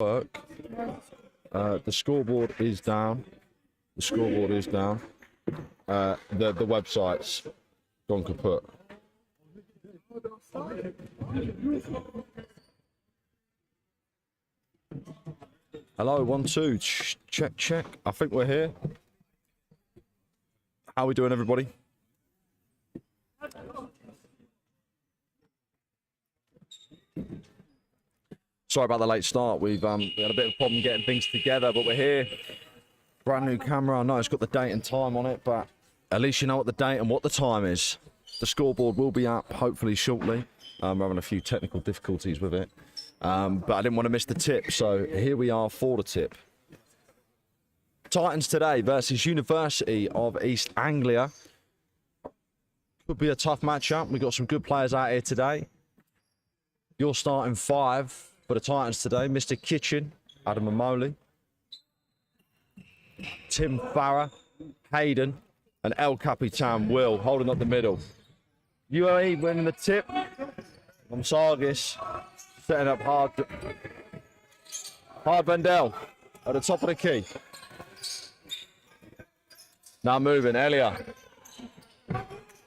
work. The scoreboard is down. The scoreboard is down. The website's gone kaput. Hello, 1, 2. Check, check. I think we're here. How are we doing, everybody? Sorry about the late start. We had a bit of a problem getting things together, but we're here. Brand new camera. I know it's got the date and time on it, but at least you know what the date and what the time is. The scoreboard will be up hopefully shortly. We're having a few technical difficulties with it, but I didn't want to miss the tip, so here we are for the tip. Titans today versus University of East Anglia. Could be a tough matchup. We've got some good players out here today. Your starting 5 for the Titans today: Mr. Kitchen, Adam Mamoli, Tim Farah, Hayden, and El Capitan Will holding up the middle. UOE winning the tip. Sargis setting up hard. Vendell at the top of the key. Now moving, Elia.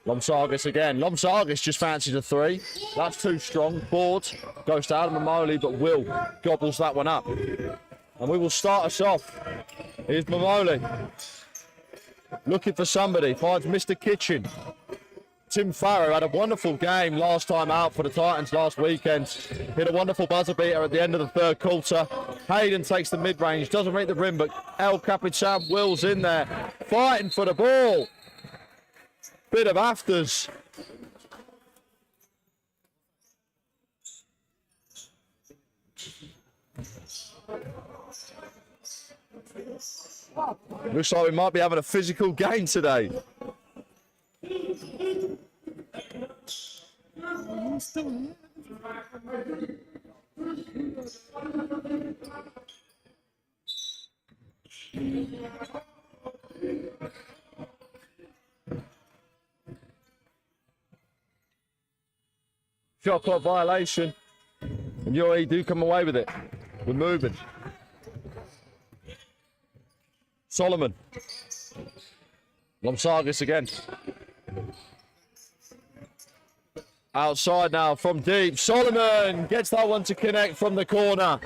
Sargis again. Sargis just fancies a 3. That's too strong. Board goes to Adam Mamoli, but Will gobbles that one up. And we will start us off. Here's Mamoli. Looking for somebody. Finds Mr. Kitchen. Tim Farrow had a wonderful game last time out for the Titans last weekend. Hit a wonderful buzzer beater at the end of the third quarter. Hayden takes the mid-range. Doesn't reach the rim, but El Capitan Will's in there. Fighting for the ball. Bit of afters. Looks like we might be having a physical game today. Shot clock violation, and UOE do come away with it. We're moving. Solomon. Lomsargis again. Outside now from deep. Solomon gets that one to connect from the corner.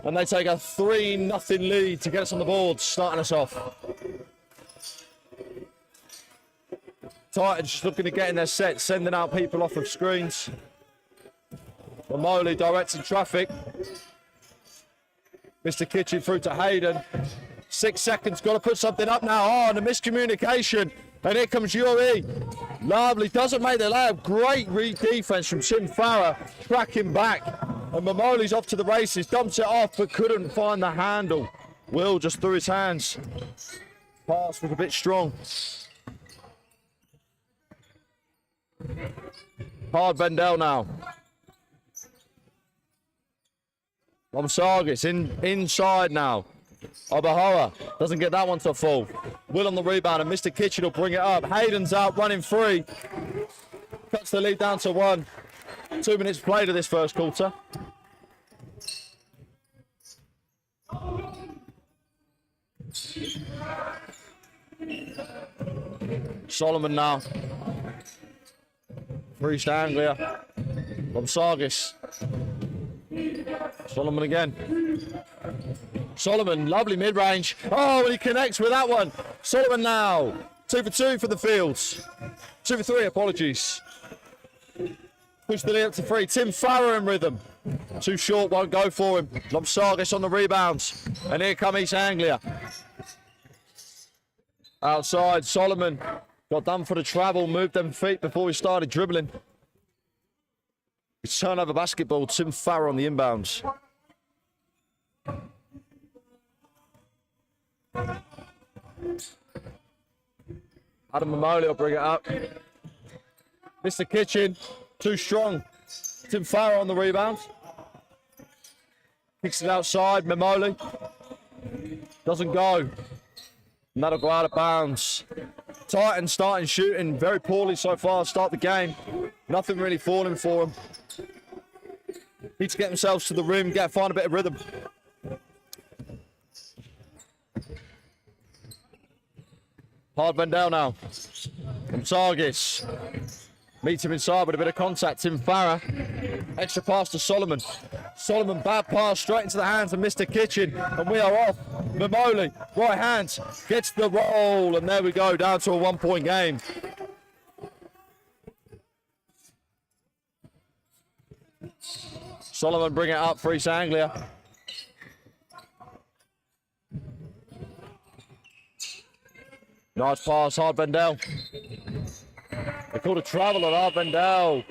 And they take a 3-0 lead to get us on the board, starting us off. Titans just looking to get in their set, sending out people off of screens. Mamoli directing traffic. Mr. Kitchen through to Hayden. 6 seconds, got to put something up now. Oh, and a miscommunication. And here comes UOE. Lovely, doesn't make the layup. Great read defense from Tim Farah, tracking back. And Mamoli's off to the races, dumps it off, but couldn't find the handle. Will just threw his hands. Pass was a bit strong. Hard Vendell now. Lomsargis inside now. Obahoa doesn't get that one to fall. Will on the rebound, and Mr. Kitchen will bring it up. Hayden's out running free. Cuts the lead down to 1. 2 minutes played of this first quarter. Solomon now. Free to Anglia. Lomsargis. Solomon again. Solomon, lovely mid-range. Oh, and he connects with that one. Solomon now. 2 for 2 for the Fields. 2 for 3, apologies. Push the lead up to 3. Tim Farrow in rhythm. Too short, won't go for him. Lomsargis on the rebounds. And here come East Anglia. Outside, Solomon got done for the travel, moved them feet before he started dribbling. It's turnover basketball. Tim Farrow on the inbounds. Adam Mamoli will bring it up. Mr. Kitchen, too strong. Tim Farrow on the rebound. Kicks it outside. Mamoli doesn't go. And that'll go out of bounds. Titans starting shooting very poorly so far. Start the game. Nothing really falling for them. Need to get themselves to the rim, find a bit of rhythm. Hardbendale now. From Sargis. Meets him inside with a bit of contact. Tim Farah. Extra pass to Solomon. Solomon, bad pass straight into the hands of Mr. Kitchen. And we are off. Mamoli, right hand, gets the roll. And there we go, down to a 1-point game. Solomon bring it up for East Anglia. Nice pass, Hardbendale. They called a travel on Hardbendale.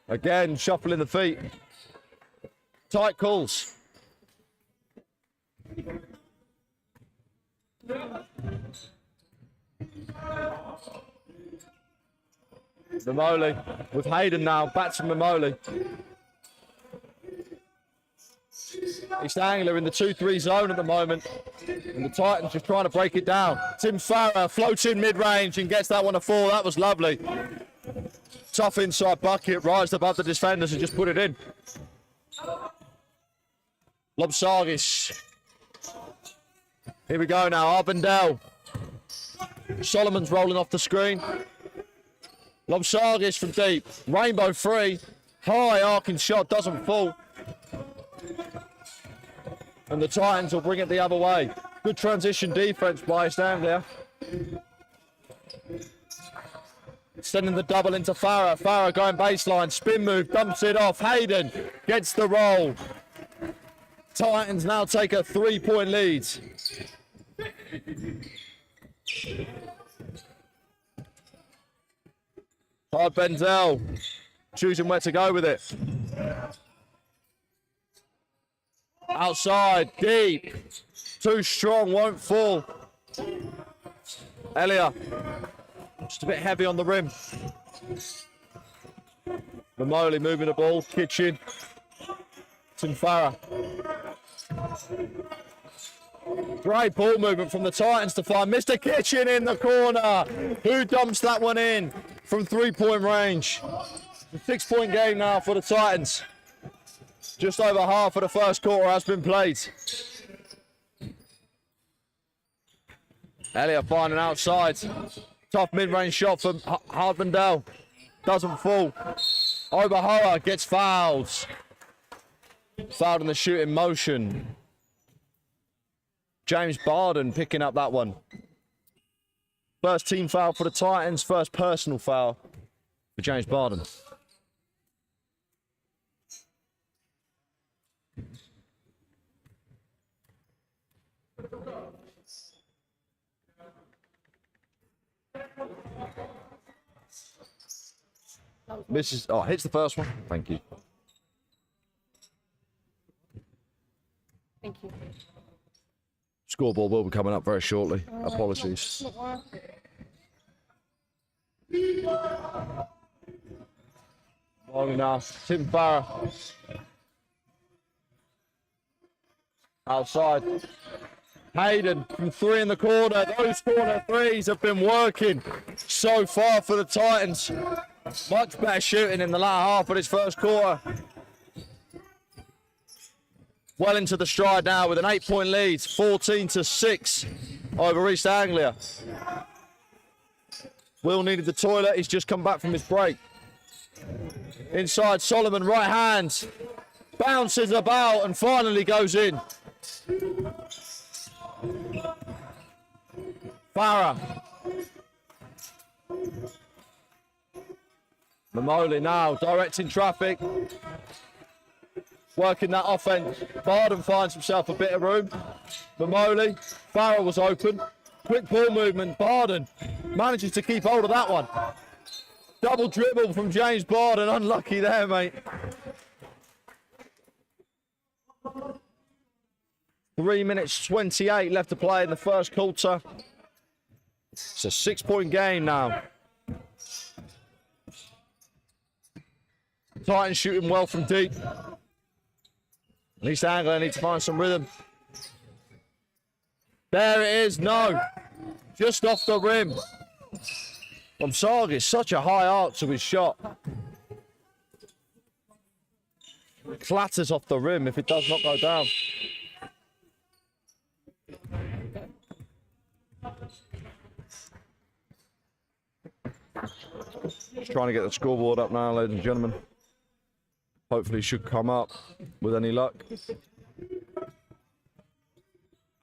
Again, shuffling the feet. Tight calls. Mamoli with Hayden now, back to Mamoli. East Anglia in the 2-3 zone at the moment. And the Titans just trying to break it down. Tim Farah floats in mid-range and gets that one to fall. That was lovely. Tough inside bucket, rised above the defenders and just put it in. Lobsargis. Here we go now, Arbendale. Solomon's rolling off the screen. Lobsargis from deep. Rainbow free. High arcing shot, doesn't fall. And the Titans will bring it the other way. Good transition defense by East Anglia. Sending the double into Farah. Farah going baseline. Spin move, dumps it off. Hayden gets the roll. Titans now take a 3-point lead. Hardbendale choosing where to go with it. Outside, deep. Too strong, won't fall. Elia, just a bit heavy on the rim. Mamoli moving the ball. Kitchen. Tim Farah. Great ball movement from the Titans to find Mr. Kitchen in the corner. Who dumps that one in from 3-point range? A 6-point game now for the Titans. Just over half of the first quarter has been played. Elliott finding outside. Tough mid-range shot from Hardbendale. Doesn't fall. Obahoa gets fouled. Fouled in the shooting motion. James Barden picking up that one. First team foul for the Titans. First personal foul for James Barden. Misses. Oh, hits the first one. Thank you. Thank you. Scoreboard will be coming up very shortly. Apologies. Long enough. Tim Farah. Outside. Hayden from 3 in the corner. Those corner threes have been working so far for the Titans. Much better shooting in the latter half of this first quarter. Well into the stride now with an 8-point lead, 14-6 over East Anglia. Will needed the toilet, he's just come back from his break. Inside Solomon, right hand, bounces about and finally goes in. Farah. Mamoli now directing traffic. Working that offense. Barden finds himself a bit of room. Mamoli. Farah was open. Quick ball movement. Barden manages to keep hold of that one. Double dribble from James Barden. Unlucky there, mate. 3 minutes 28 left to play in the first quarter. It's a 6-point game now. Titans shooting well from deep. East Anglia need to find some rhythm. There it is, no. Just off the rim. From Sargis, such a high arc to his shot. Clatters off the rim if it does not go down. Just trying to get the scoreboard up now, ladies and gentlemen. Hopefully it should come up with any luck.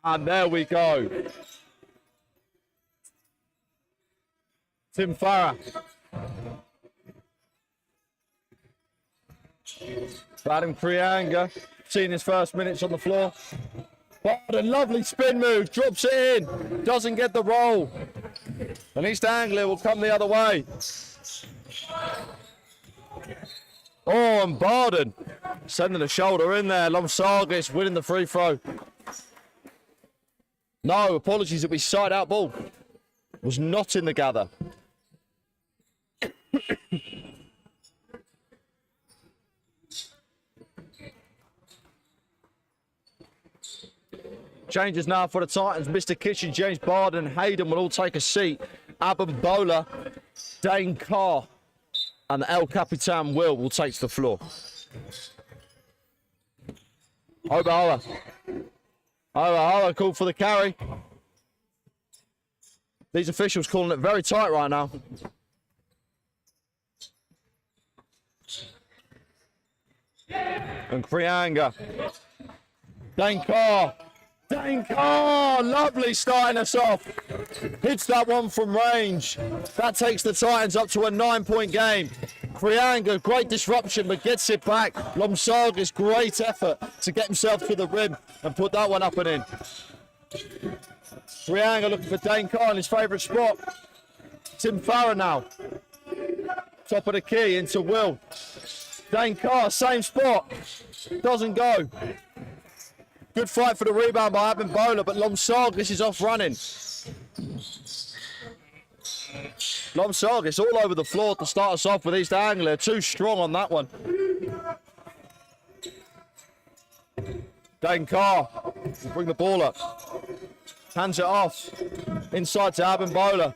And there we go. Tim Farah. Vadim Prianga, seeing his first minutes on the floor. What a lovely spin move, drops it in, doesn't get the roll. And East Anglia will come the other way. Oh, and Barden sending a shoulder in there. Lomsargis winning the free throw. No, apologies, it'll be side out ball. Was not in the gather. Changes now for the Titans. Mr. Kitchen, James Barden, Hayden will all take a seat. Abimbola, Dane Carr, and El Capitan will take to the floor. Obahoa. Obahoa called for the carry. These officials calling it very tight right now. And Krianga. Dane Carr. Dane Carr, lovely starting us off. Hits that one from range. That takes the Titans up to a 9-point game. Krianga, great disruption, but gets it back. Lomsargis, great effort to get himself to the rim and put that one up and in. Krianga looking for Dane Carr in his favourite spot. Tim Farah now. Top of the key into Will. Dane Carr, same spot. Doesn't go. Good fight for the rebound by Abimbola, but Lomsargis is off running. Lomsargis all over the floor to start us off with East Anglia. Too strong on that one. Dane Carr will bring the ball up. Hands it off. Inside to Abimbola.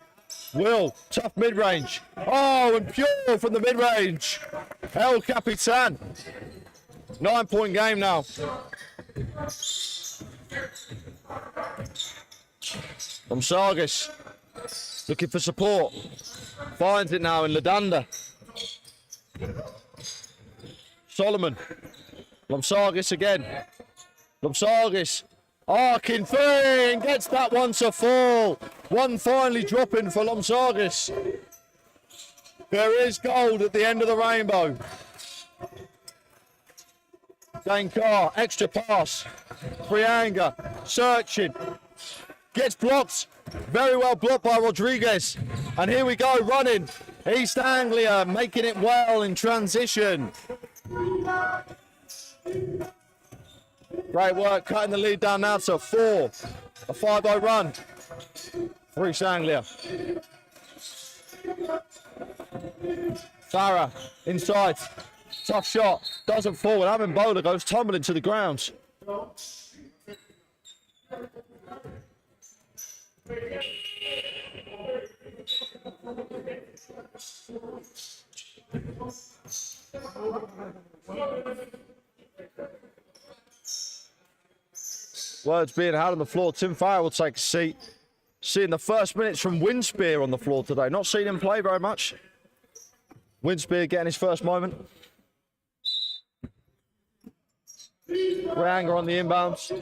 Will, tough mid-range. Oh, and pure from the mid-range. El Capitan. 9-point game now. Lomsargis looking for support. Finds it now in Ladanda. Solomon. Lomsargis again. Lomsargis arcing three and gets that one to fall. One finally dropping for Lomsargis. There is gold at the end of the rainbow. Dane Carr, extra pass. Prianga, searching. Gets blocked. Very well blocked by Rodriguez. And here we go, running. East Anglia making it well in transition. Great work, cutting the lead down now to 4. A 5-0 run for East Anglia. Farah, inside. Tough shot, doesn't fall, and Abimbola goes tumbling to the ground. Words being had on the floor. Tim Farah will take a seat. Seeing the first minutes from Winspear on the floor today. Not seen him play very much. Winspear getting his first moment. Ranger on the inbounds.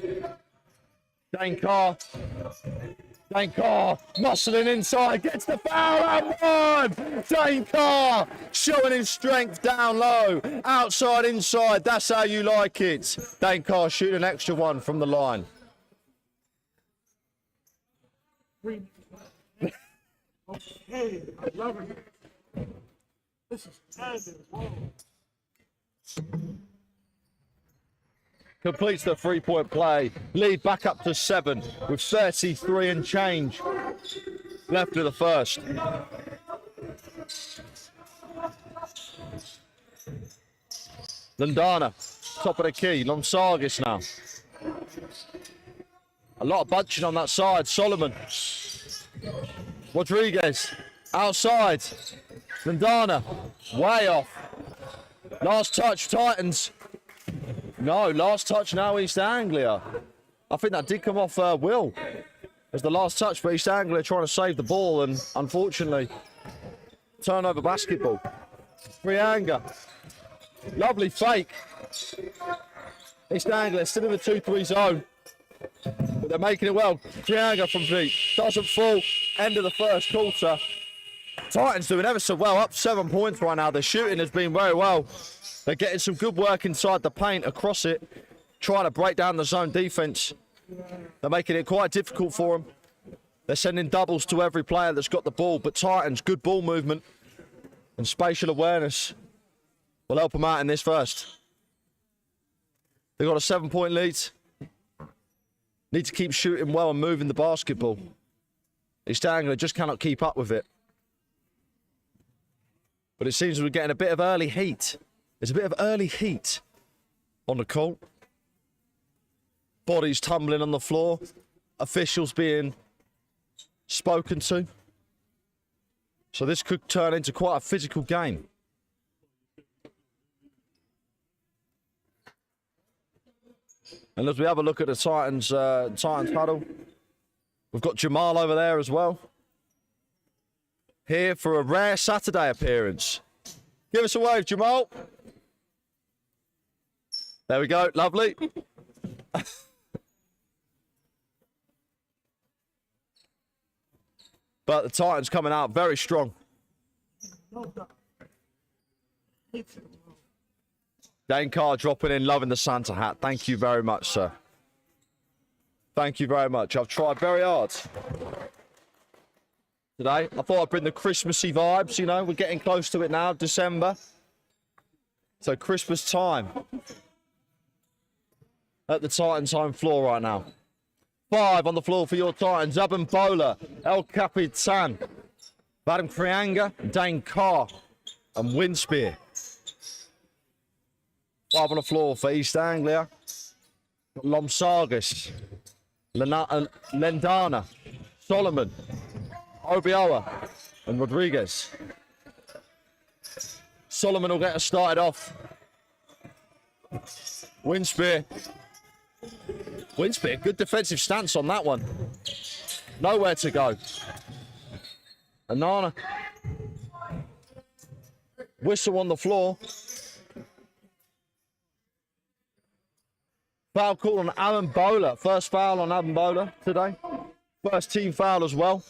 Dane Carr. Dane Carr muscling inside, gets the foul and one! Dane Carr showing his strength down low. Outside, inside, that's how you like it. Dane Carr shooting an extra one from the line. Okay, I love it. This is standing. Completes the three-point play. Lead back up to 7 with 33 and change left of the first. Landana, top of the key. Lomsargis now. A lot of bunching on that side. Solomon. Rodriguez. Outside. Landana. Way off. Last touch, Titans. No, last touch now, East Anglia. I think that did come off Will as the last touch, but East Anglia trying to save the ball, and unfortunately, turnover basketball. Frianga. Lovely fake. East Anglia still in the 2-3 zone. But they're making it well. Frianga from deep. Doesn't fall. End of the first quarter. Titans doing ever so well. Up 7 points right now. Their shooting has been very well. They're getting some good work inside the paint, across it. Trying to break down the zone defense. They're making it quite difficult for them. They're sending doubles to every player that's got the ball. But Titans, good ball movement and spatial awareness will help them out in this first. They've got a 7-point lead. Need to keep shooting well and moving the basketball. East Anglia just cannot keep up with it. But it seems we're getting a bit of early heat. There's a bit of early heat on the court. Bodies tumbling on the floor. Officials being spoken to. So this could turn into quite a physical game. And as we have a look at the Titans huddle, we've got Jamal over there as well. Here for a rare Saturday appearance. Give us a wave, Jamal. There we go, lovely. But the Titans coming out very strong. Dane Carr dropping in, loving the Santa hat. Thank you very much, sir. Thank you very much. I've tried very hard today. I thought I'd bring the Christmassy vibes, you know. We're getting close to it now, December. So Christmas time at the Titans home floor right now. 5 on the floor for your Titans. Aben Bowler, El Capitan, Vadim Frianga, Dane Carr, and Winspear. 5 on the floor for East Anglia. Lomsargis, Lendana, Solomon, Obioa, and Rodriguez. Solomon will get us started off. Winspear. Winspear, good defensive stance on that one. Nowhere to go. Anana. Whistle on the floor. Foul call on Alan Bowler. First foul on Alan Bowler today. First team foul as well.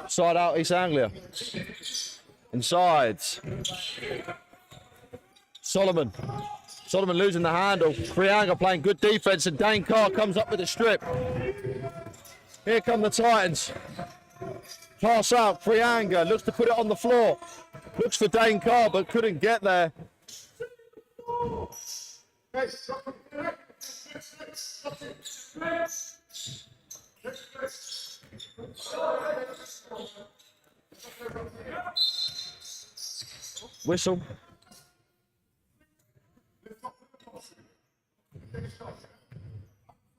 Side out East Anglia. Inside. Solomon. Solomon losing the handle. Frianga playing good defense, and Dane Carr comes up with a strip. Here come the Titans. Pass out. Frianga looks to put it on the floor. Looks for Dane Carr, but couldn't get there. Whistle.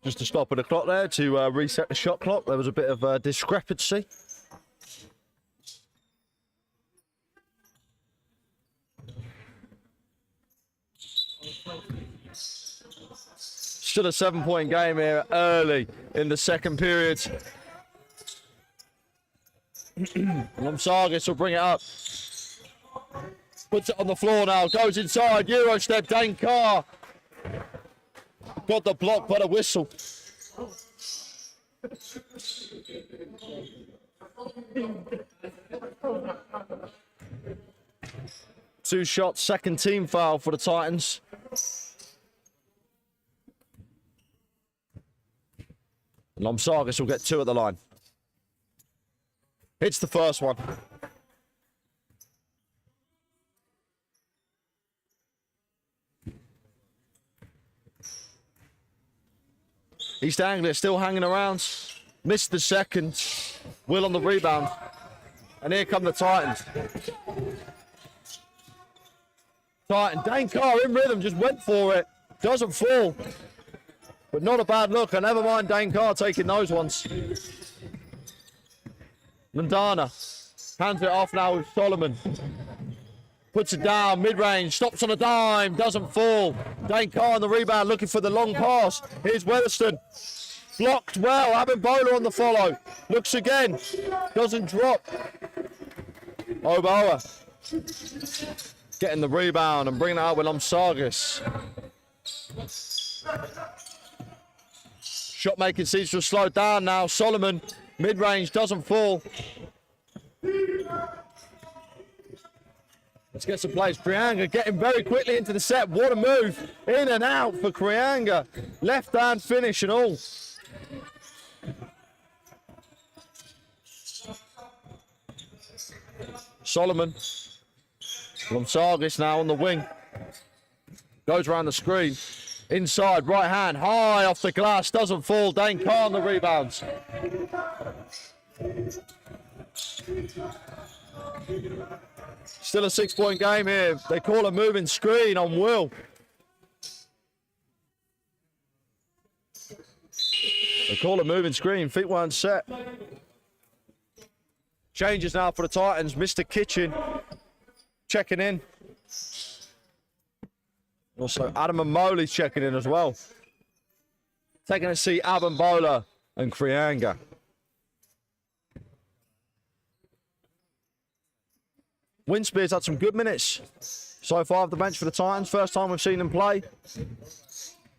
Just to stop at the clock there to reset the shot clock. There was a bit of discrepancy. Still a 7-point game here early in the second period. Lomsargis will bring it up. Puts it on the floor now. Goes inside. Euro step. Dane Carr. Got the block by the whistle. Two shots. Second team foul for the Titans. Lomsargis will get 2 at the line. Hits the first one. East Anglia still hanging around. Missed the second. Will on the rebound. And here come the Titans. Dane Carr in rhythm, just went for it. Doesn't fall. But not a bad look. And never mind Dane Carr taking those ones. Lendana hands it off now with Solomon. Puts it down, mid-range, stops on a dime, doesn't fall. Dane Carr on the rebound looking for the long pass. Here's Weatherston. Blocked well. Abimbola on the follow. Looks again. Doesn't drop. Obawa getting the rebound and bringing it out with Lomsargis. Shot making seems to have slowed down now. Solomon, mid-range, doesn't fall. Let's get some plays. Krianga getting very quickly into the set. What a move. In and out for Krianga. Left hand finish and all. Solomon. Lomsargis now on the wing. Goes around the screen. Inside, right hand, high off the glass, doesn't fall. Dane Carr on the rebounds. Still a 6-point game here. They call a moving screen on Will. They call a moving screen, feet weren't set. Changes now for the Titans. Mr. Kitchen checking in. Also, Adam and Moley's checking in as well. Taking a seat, Abimbola and Krianga. Winspear's had some good minutes so far off the bench for the Titans. First time we've seen him play.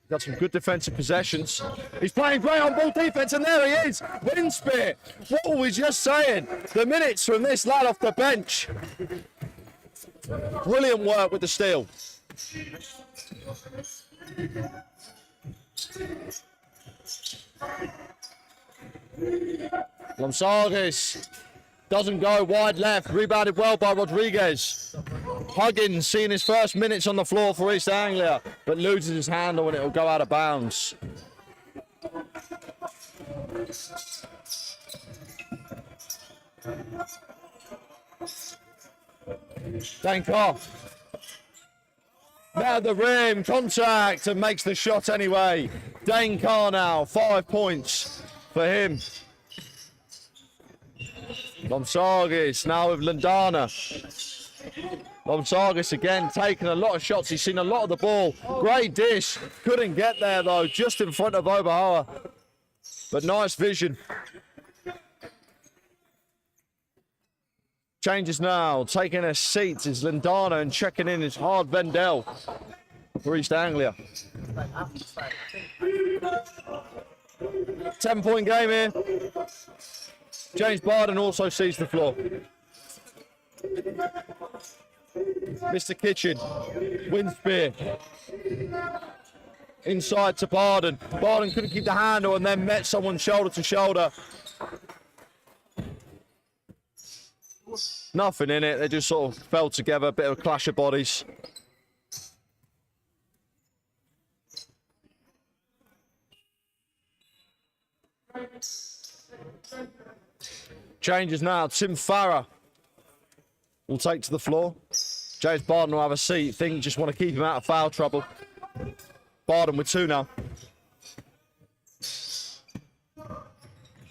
Got some good defensive possessions. He's playing great on ball defense, and there he is. Winspear. What were we just saying? The minutes from this lad off the bench. Brilliant work with the steal. Lomsargis doesn't go wide left. Rebounded well by Rodriguez. Huggins seeing his first minutes on the floor for East Anglia, but loses his handle and it will go out of bounds. Thank God. Now the rim, contact, and makes the shot anyway. Dane Carr now, 5 points for him. Lomsargis now with Landana. Lomsargis again taking a lot of shots. He's seen a lot of the ball. Great dish. Couldn't get there though, just in front of Obahoa. But nice vision. Changes now. Taking a seat is Landana, and checking in is Hard Vendel for East Anglia. 10-point game here. James Barden also sees the floor. Mr. Kitchen, Winspear. Inside to Barden. Barden couldn't keep the handle and then met someone shoulder to shoulder. Nothing in it, they just sort of fell together, a bit of a clash of bodies. Changes now, Tim Farah will take to the floor. James Barden will have a seat. Think just want to keep him out of foul trouble. Barden with 2 now.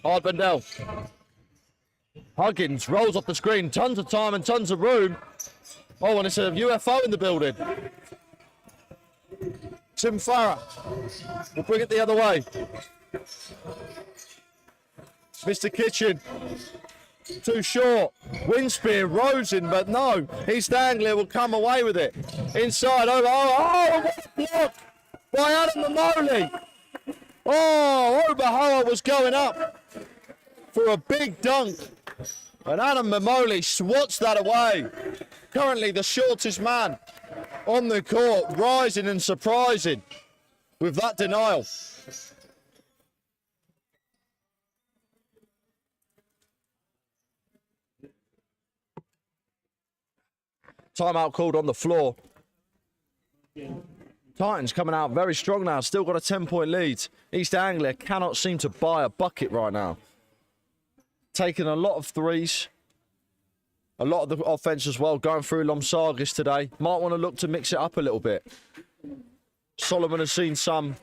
Hard Vendel. Huggins rolls off the screen. Tons of time and tons of room. Oh, and it's a UFO in the building. Tim Farah will bring it the other way. Mr. Kitchen. Too short. Winspear rose in, but no. East Anglia will come away with it. Inside over. Oh, what a block by Adam Mamoli. Oh, Obahoa was going up for a big dunk. And Adam Mamoli swats that away. Currently the shortest man on the court, rising and surprising with that denial. Timeout called on the floor. Titans coming out very strong now. Still got a 10-point lead. East Anglia cannot seem to buy a bucket right now. Taking a lot of threes. A lot of the offense as well. Going through Lomsargis today. Might want to look to mix it up a little bit. Solomon has seen some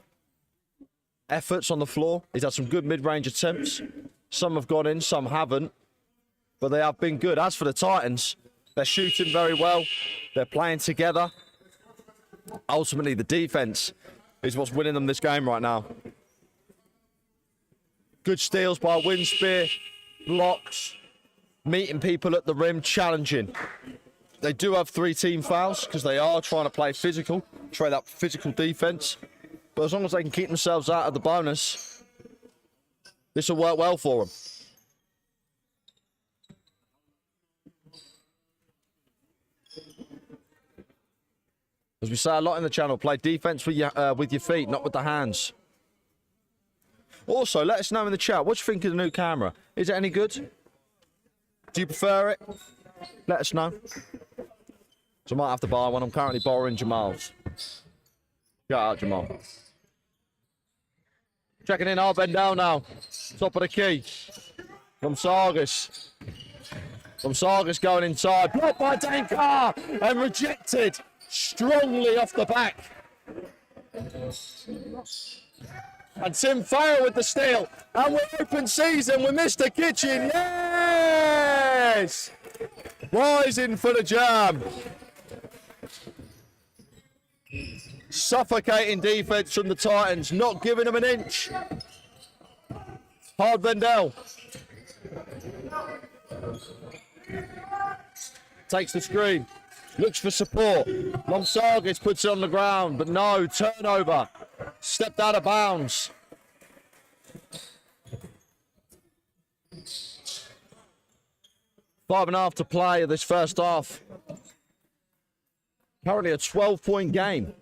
efforts on the floor. He's had some good mid-range attempts. Some have gone in, some haven't. But they have been good. As for the Titans, they're shooting very well. They're playing together. Ultimately, the defense is what's winning them this game right now. Good steals by Winspear, blocks, meeting people at the rim, challenging. They do have 3 team fouls because they are trying to play physical, trade up physical defense. But as long as they can keep themselves out of the bonus, this will work well for them. As we say a lot in the channel, play defense with your feet, not with the hands. Also, let us know in the chat, what do you think of the new camera? Is it any good? Do you prefer it? Let us know. So I might have to buy one. I'm currently borrowing Jamal's. Shout out, Jamal. Checking in our bend down now. Top of the key. From Sargis. From Sargis going inside. Blocked by Dankar and rejected strongly off the back. And Tim Farrell with the steal. And we're open season with Mr. Kitchen. Yes! Rising for the jam. Suffocating defense from the Titans, not giving them an inch. Hard Vendel. Takes the screen. Looks for support. Lomsargis puts it on the ground, but no, turnover. Stepped out of bounds. Five and a half to play this first half. Currently a 12-point game.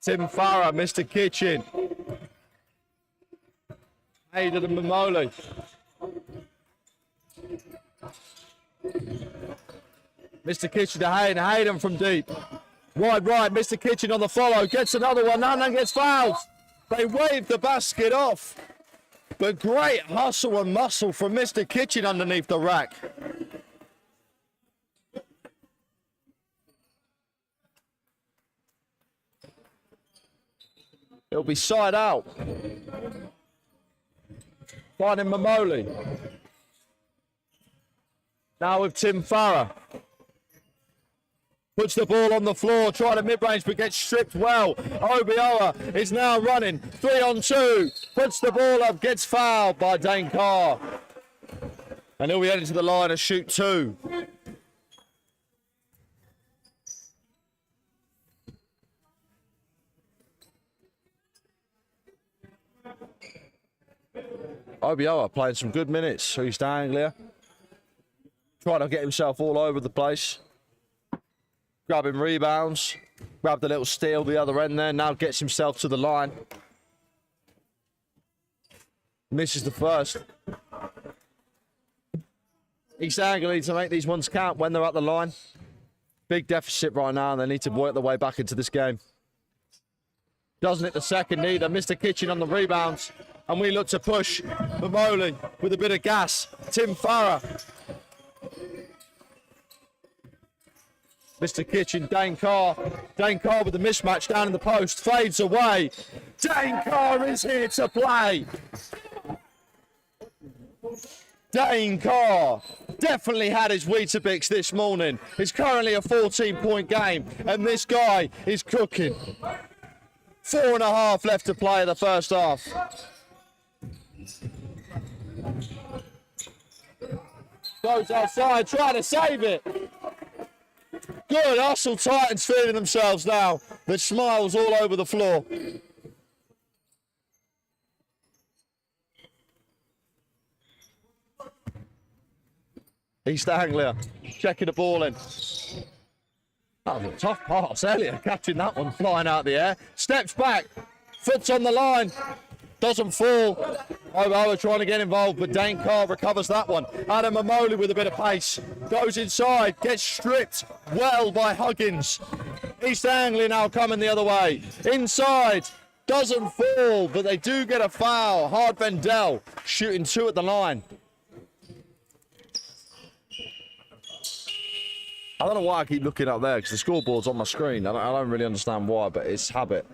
Tim Farah, Mr. Kitchen. Hayden and Mamoli. Mr. Kitchen to Hayden. Hayden from deep. Wide right, Mr. Kitchen on the follow. Gets another one, and then gets fouled. They wave the basket off. But great hustle and muscle from Mr. Kitchen underneath the rack. It'll be side out. Finding Mamoli. Now with Tim Farah. Puts the ball on the floor, trying to mid-range, but gets stripped well. Obioa is now running. 3-on-2. Puts the ball up, gets fouled by Dane Carr. And he'll be heading to the line to shoot 2. Obioa playing some good minutes. East Anglia. Trying to get himself all over the place. Grabbing rebounds. Grabbed a little steal the other end there. Now gets himself to the line. Misses the first. East Anglia need to make these ones count when they're at the line. Big deficit right now, and they need to work their way back into this game. Doesn't hit the second either. Mr. Kitchen on the rebounds. And we look to push Mamoli with a bit of gas. Tim Farah. Mr. Kitchen, Dane Carr. Dane Carr with the mismatch down in the post. Fades away. Dane Carr is here to play. Dane Carr definitely had his Weetabix this morning. It's currently a 14-point game, and this guy is cooking. 4.5 left to play in the first half. Goes outside, trying to save it. Good hustle, Titans feeling themselves now. The smiles all over the floor. East Anglia checking the ball in. That was a tough pass. Elliot catching that one, flying out the air. Steps back, foot's on the line. Doesn't fall. Oboa trying to get involved, but Dane Carr recovers that one. Adam Mamoli with a bit of pace. Goes inside, gets stripped well by Huggins. East Anglia now coming the other way. Inside, doesn't fall, but they do get a foul. Hard Vendel shooting 2 at the line. I don't know why I keep looking up there, because the scoreboard's on my screen. I don't really understand why, but it's habit.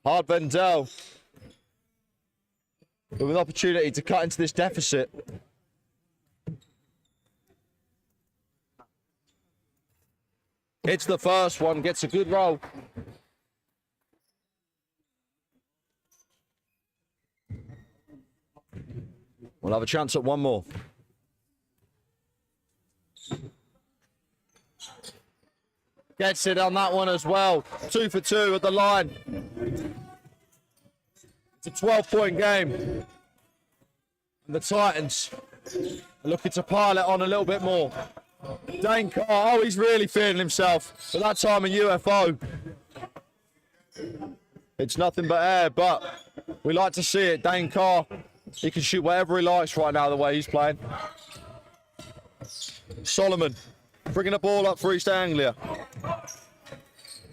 Hard Vendel with an opportunity to cut into this deficit. Hits the first one, gets a good roll. We'll have a chance at one more. Gets it on that one as well. 2 for 2 at the line. It's a 12-point game. And the Titans are looking to pile it on a little bit more. Dane Carr, oh, he's really feeling himself. At that time in UFO, it's nothing but air, but we like to see it. Dane Carr, he can shoot whatever he likes right now the way he's playing. Solomon bringing the ball up for East Anglia.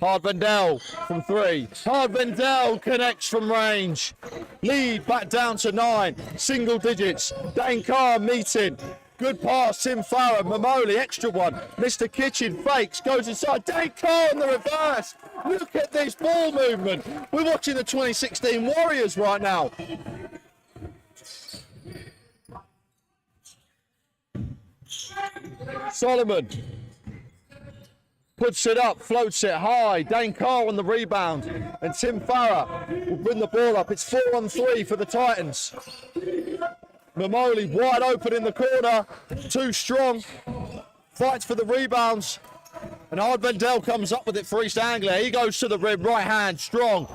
Hard-Vendell from 3. Hard-Vendell connects from range. Lead back down to 9. Single digits. Dane Carr meeting. Good pass, Tim Farrer. Mamoli, extra one. Mr. Kitchen fakes, goes inside. Dane Carr in the reverse. Look at this ball movement. We're watching the 2016 Warriors right now. Solomon puts it up, floats it high. Dane Carr on the rebound. And Tim Farrer will bring the ball up. It's 4-on-3 for the Titans. Mamoli wide open in the corner. Too strong. Fights for the rebounds. And Hard-Vendell comes up with it for East Anglia. He goes to the rim, right hand, strong.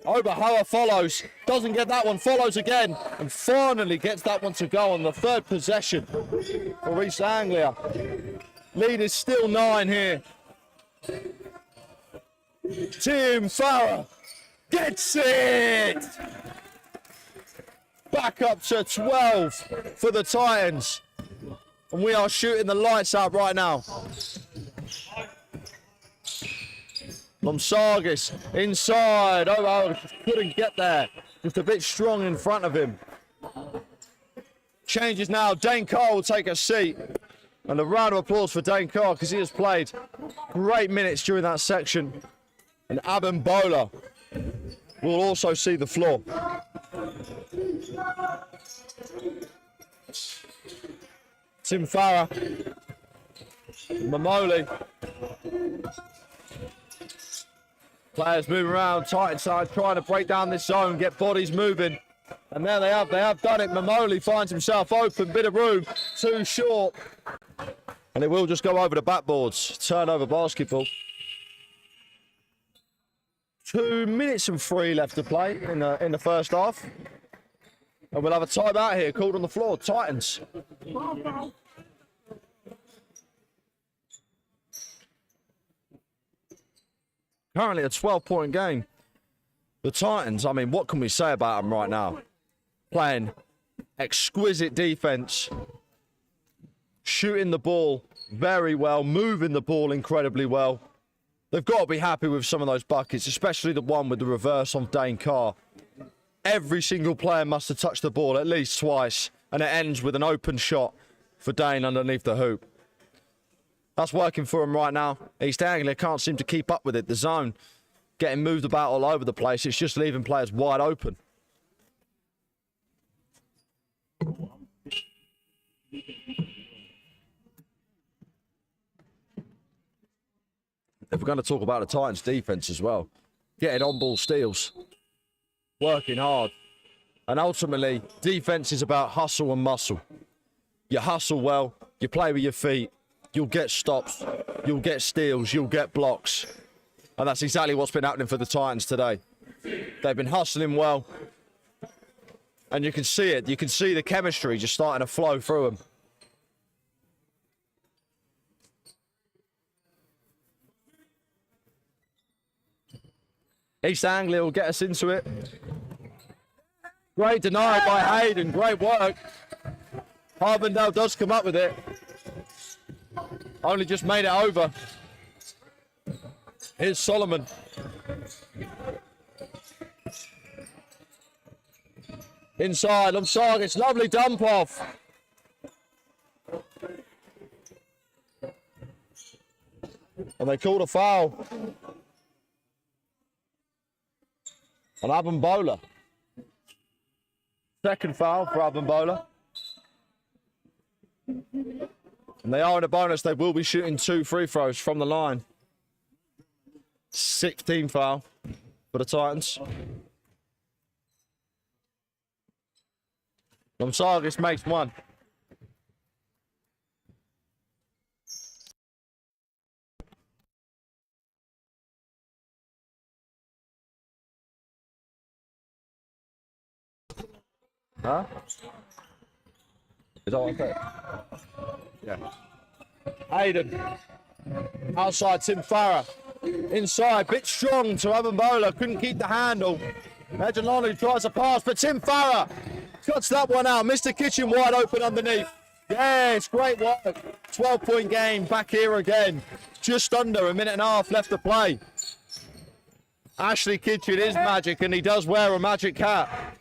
Oberhoer follows. Doesn't get that one, follows again. And finally gets that one to go on the 3rd possession for East Anglia. Lead is still 9 here. Tim Farrer gets it! Back up to 12 for the Titans. And we are shooting the lights out right now. Lomsargis inside. Oh, couldn't get there. Just a bit strong in front of him. Changes now. Dane Carr will take a seat. And a round of applause for Dane Carr because he has played great minutes during that section. And Abimbola will also see the floor. Tim Farrer. Mamoli. Players moving around, tight side, trying to break down this zone, get bodies moving. And there they have done it. Mamoli finds himself open, bit of room, too short. And it will just go over the backboards. Turnover basketball. 2 minutes and 3 left to play in the first half. And we'll have a timeout here called on the floor. Titans. Currently a 12-point game. The Titans, I mean, what can we say about them right now? Playing exquisite defense. Shooting the ball very well. Moving the ball incredibly well. They've got to be happy with some of those buckets, especially the one with the reverse on Dane Carr. Every single player must have touched the ball at least twice. And it ends with an open shot for Dane underneath the hoop. That's working for him right now. East Anglia can't seem to keep up with it. The zone getting moved about all over the place. It's just leaving players wide open. If we're going to talk about the Titans' defense as well, getting on-ball steals, working hard. And ultimately, defense is about hustle and muscle. You hustle well, you play with your feet, you'll get stops, you'll get steals, you'll get blocks. And that's exactly what's been happening for the Titans today. They've been hustling well. And you can see it. You can see the chemistry just starting to flow through them. East Anglia will get us into it. Great denial by Hayden. Great work. Hard-Vendell does come up with it. Only just made it over. Here's Solomon. Inside, Lomsargis, lovely dump off. And they called a foul on Abimbola. Second foul for Abimbola. And they are in a bonus. They will be shooting 2 free throws from the line. 16 foul for the Titans. Lomsargis makes one. Huh? Is that what I said? Yeah. Hayden. Outside Tim Farah. Inside, bit strong to Abimbola. Couldn't keep the handle. Medjolonu tries to pass, but Tim Farah cuts that one out. Mr. Kitchen wide open underneath. Yes, great work. 12-point game back here again. Just under a minute and a half left to play. Ashley Kitchen is magic, and he does wear a magic hat.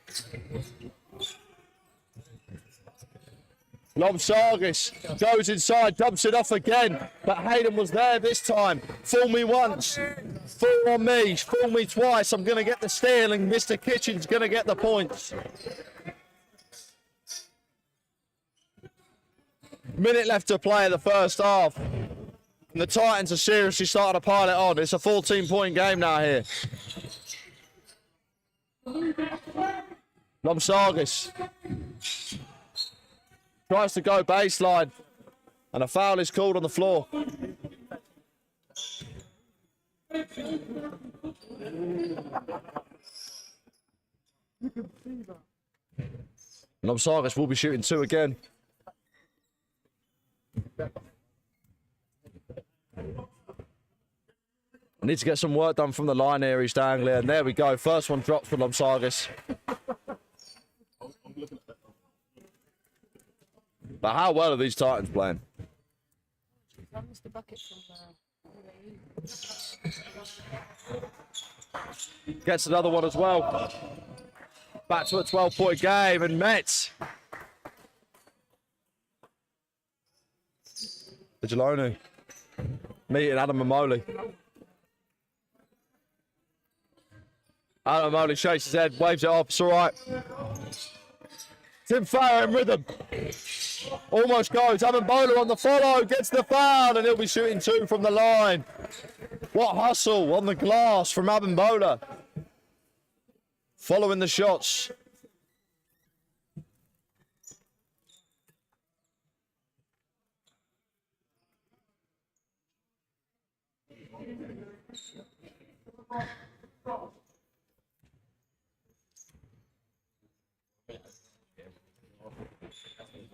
Lomsargis goes inside, dumps it off again, but Hayden was there this time. Fool me once, fool on me, fool me twice. I'm going to get the steal, and Mr. Kitchen's going to get the points. Minute left to play in the first half. And the Titans are seriously starting to pile it on. It's a 14-point game now here. Lomsargis tries to go baseline, and a foul is called on the floor. Lomsargis will be shooting two again. I need to get some work done from the line here, East Anglia, and there we go. First one drops for Lomsargis. But how well are these Titans playing? Gets another one as well. Back to a 12-point game, and Mets. Medjolonu meeting Adam Mamoli. Adam Mamoli shakes his head, waves it off. It's all right. Tim Farah in rhythm. Almost goes. Abimbola on the follow, gets the foul, and he'll be shooting two from the line. What hustle on the glass from Abimbola. Following the shots.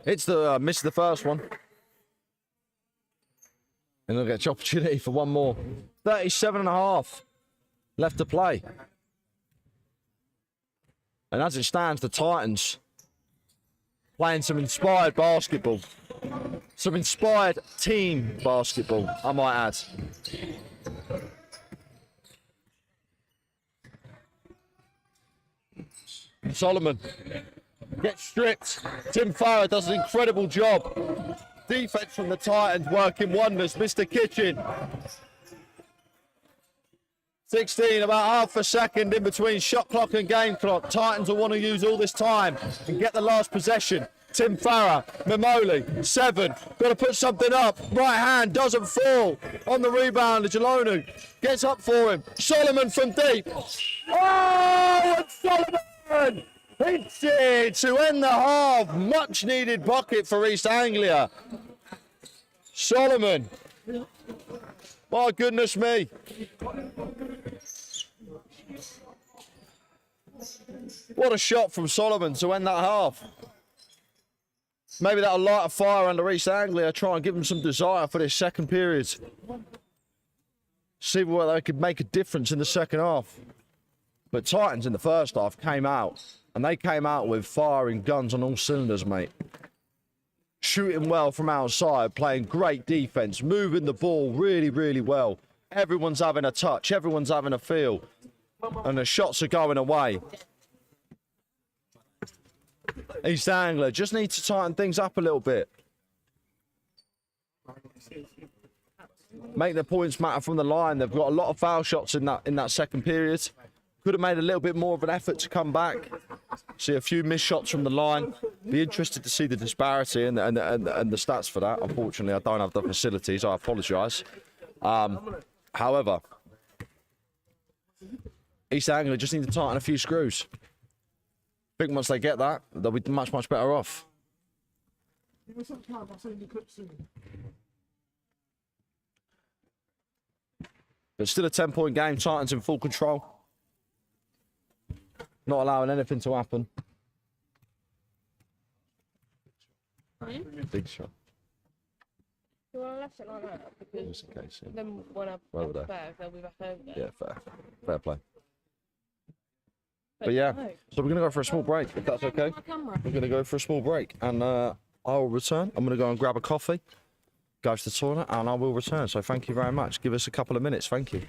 It's the miss the first one. And they'll get an opportunity for one more. 37 and a half left to play. And as it stands, the Titans playing some inspired basketball. Some inspired team basketball, I might add. Solomon gets stripped. Tim Farah does an incredible job. Defense from the Titans working wonders. Mr. Kitchen. 16, about half a second in between shot clock and game clock. Titans will want to use all this time and get the last possession. Tim Farah, Mamoli, 7. Got to put something up. Right hand doesn't fall. On the rebound, Jalonu gets up for him. Solomon from deep. Oh, and Solomon hits it to end the half. Much needed bucket for East Anglia. Solomon. My goodness me. What a shot from Solomon to end that half. Maybe that'll light a fire under East Anglia, try and give them some desire for this second period. See whether they could make a difference in the second half. But Titans in the first half came out, and they came out with firing guns on all cylinders, mate. Shooting well from outside, playing great defense, moving the ball really, really well. Everyone's having a touch, everyone's having a feel, and the shots are going away. East Anglia just need to tighten things up a little bit. Make the points matter from the line. They've got a lot of foul shots in that second period. Could have made a little bit more of an effort to come back. See a few missed shots from the line. Be interested to see the disparity and the stats for that. Unfortunately, I don't have the facilities. I apologise. However, East Anglia just need to tighten a few screws. I think once they get that, they'll be much, much better off. Give me some time, I'll send you the clip soon. But still a 10-point game. Titans in full control. Not allowing anything to happen. Big shot. You want to left it like that? Because Just in case. Yeah, then when I Right over there. back, they'll be back over there. yeah, fair. Fair play. But yeah, no. so we're going to go for a small break, if that's okay. My camera. We're going to go for a small break, and I'll return. I'm going to go and grab a coffee, go to the toilet, and I will return. So thank you very much. Give us a couple of minutes. Thank you.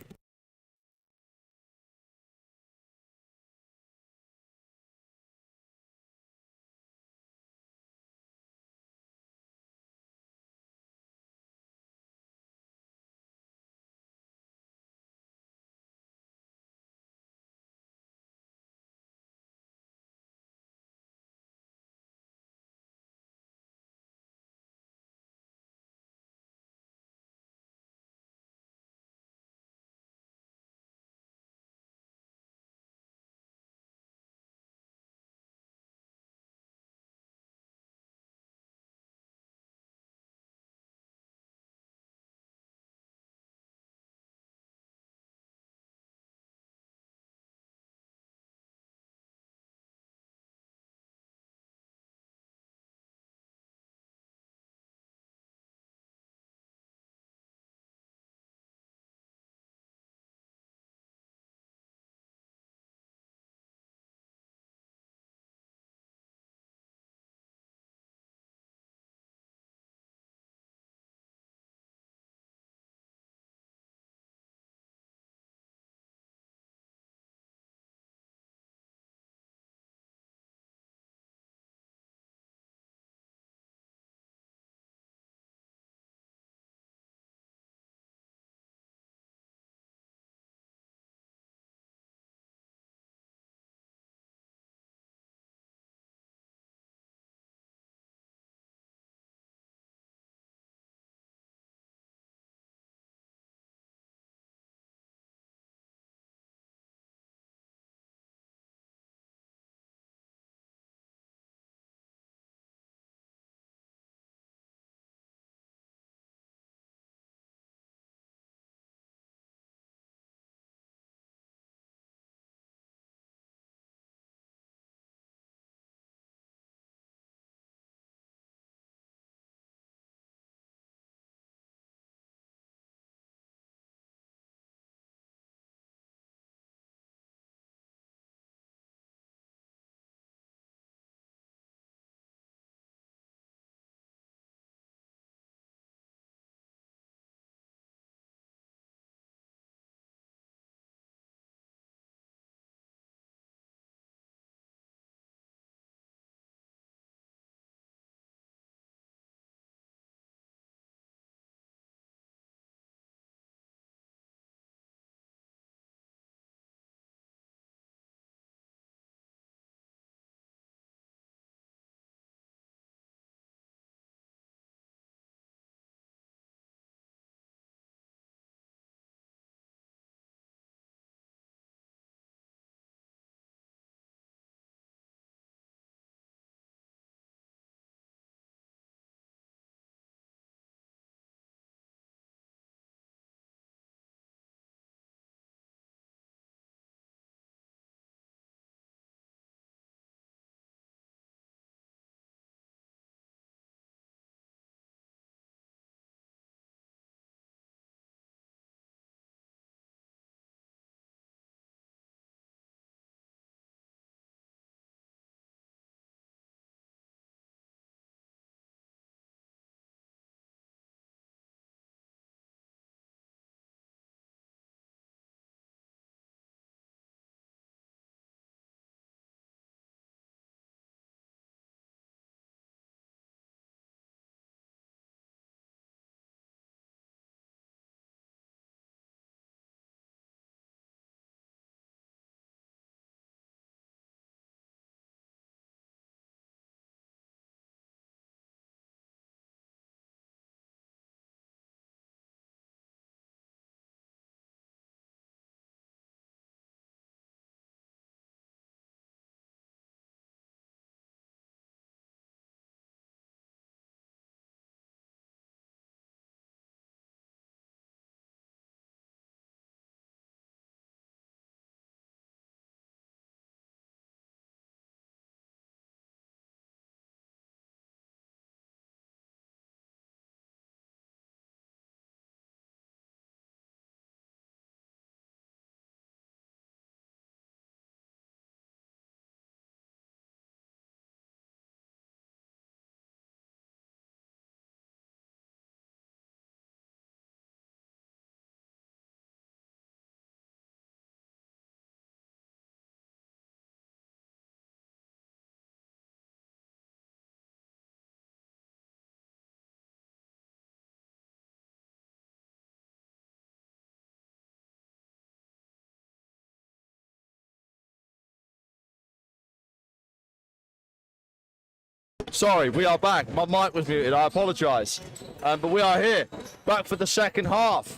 Sorry, we are back. My mic was muted. I apologise. But we are here, back for the second half.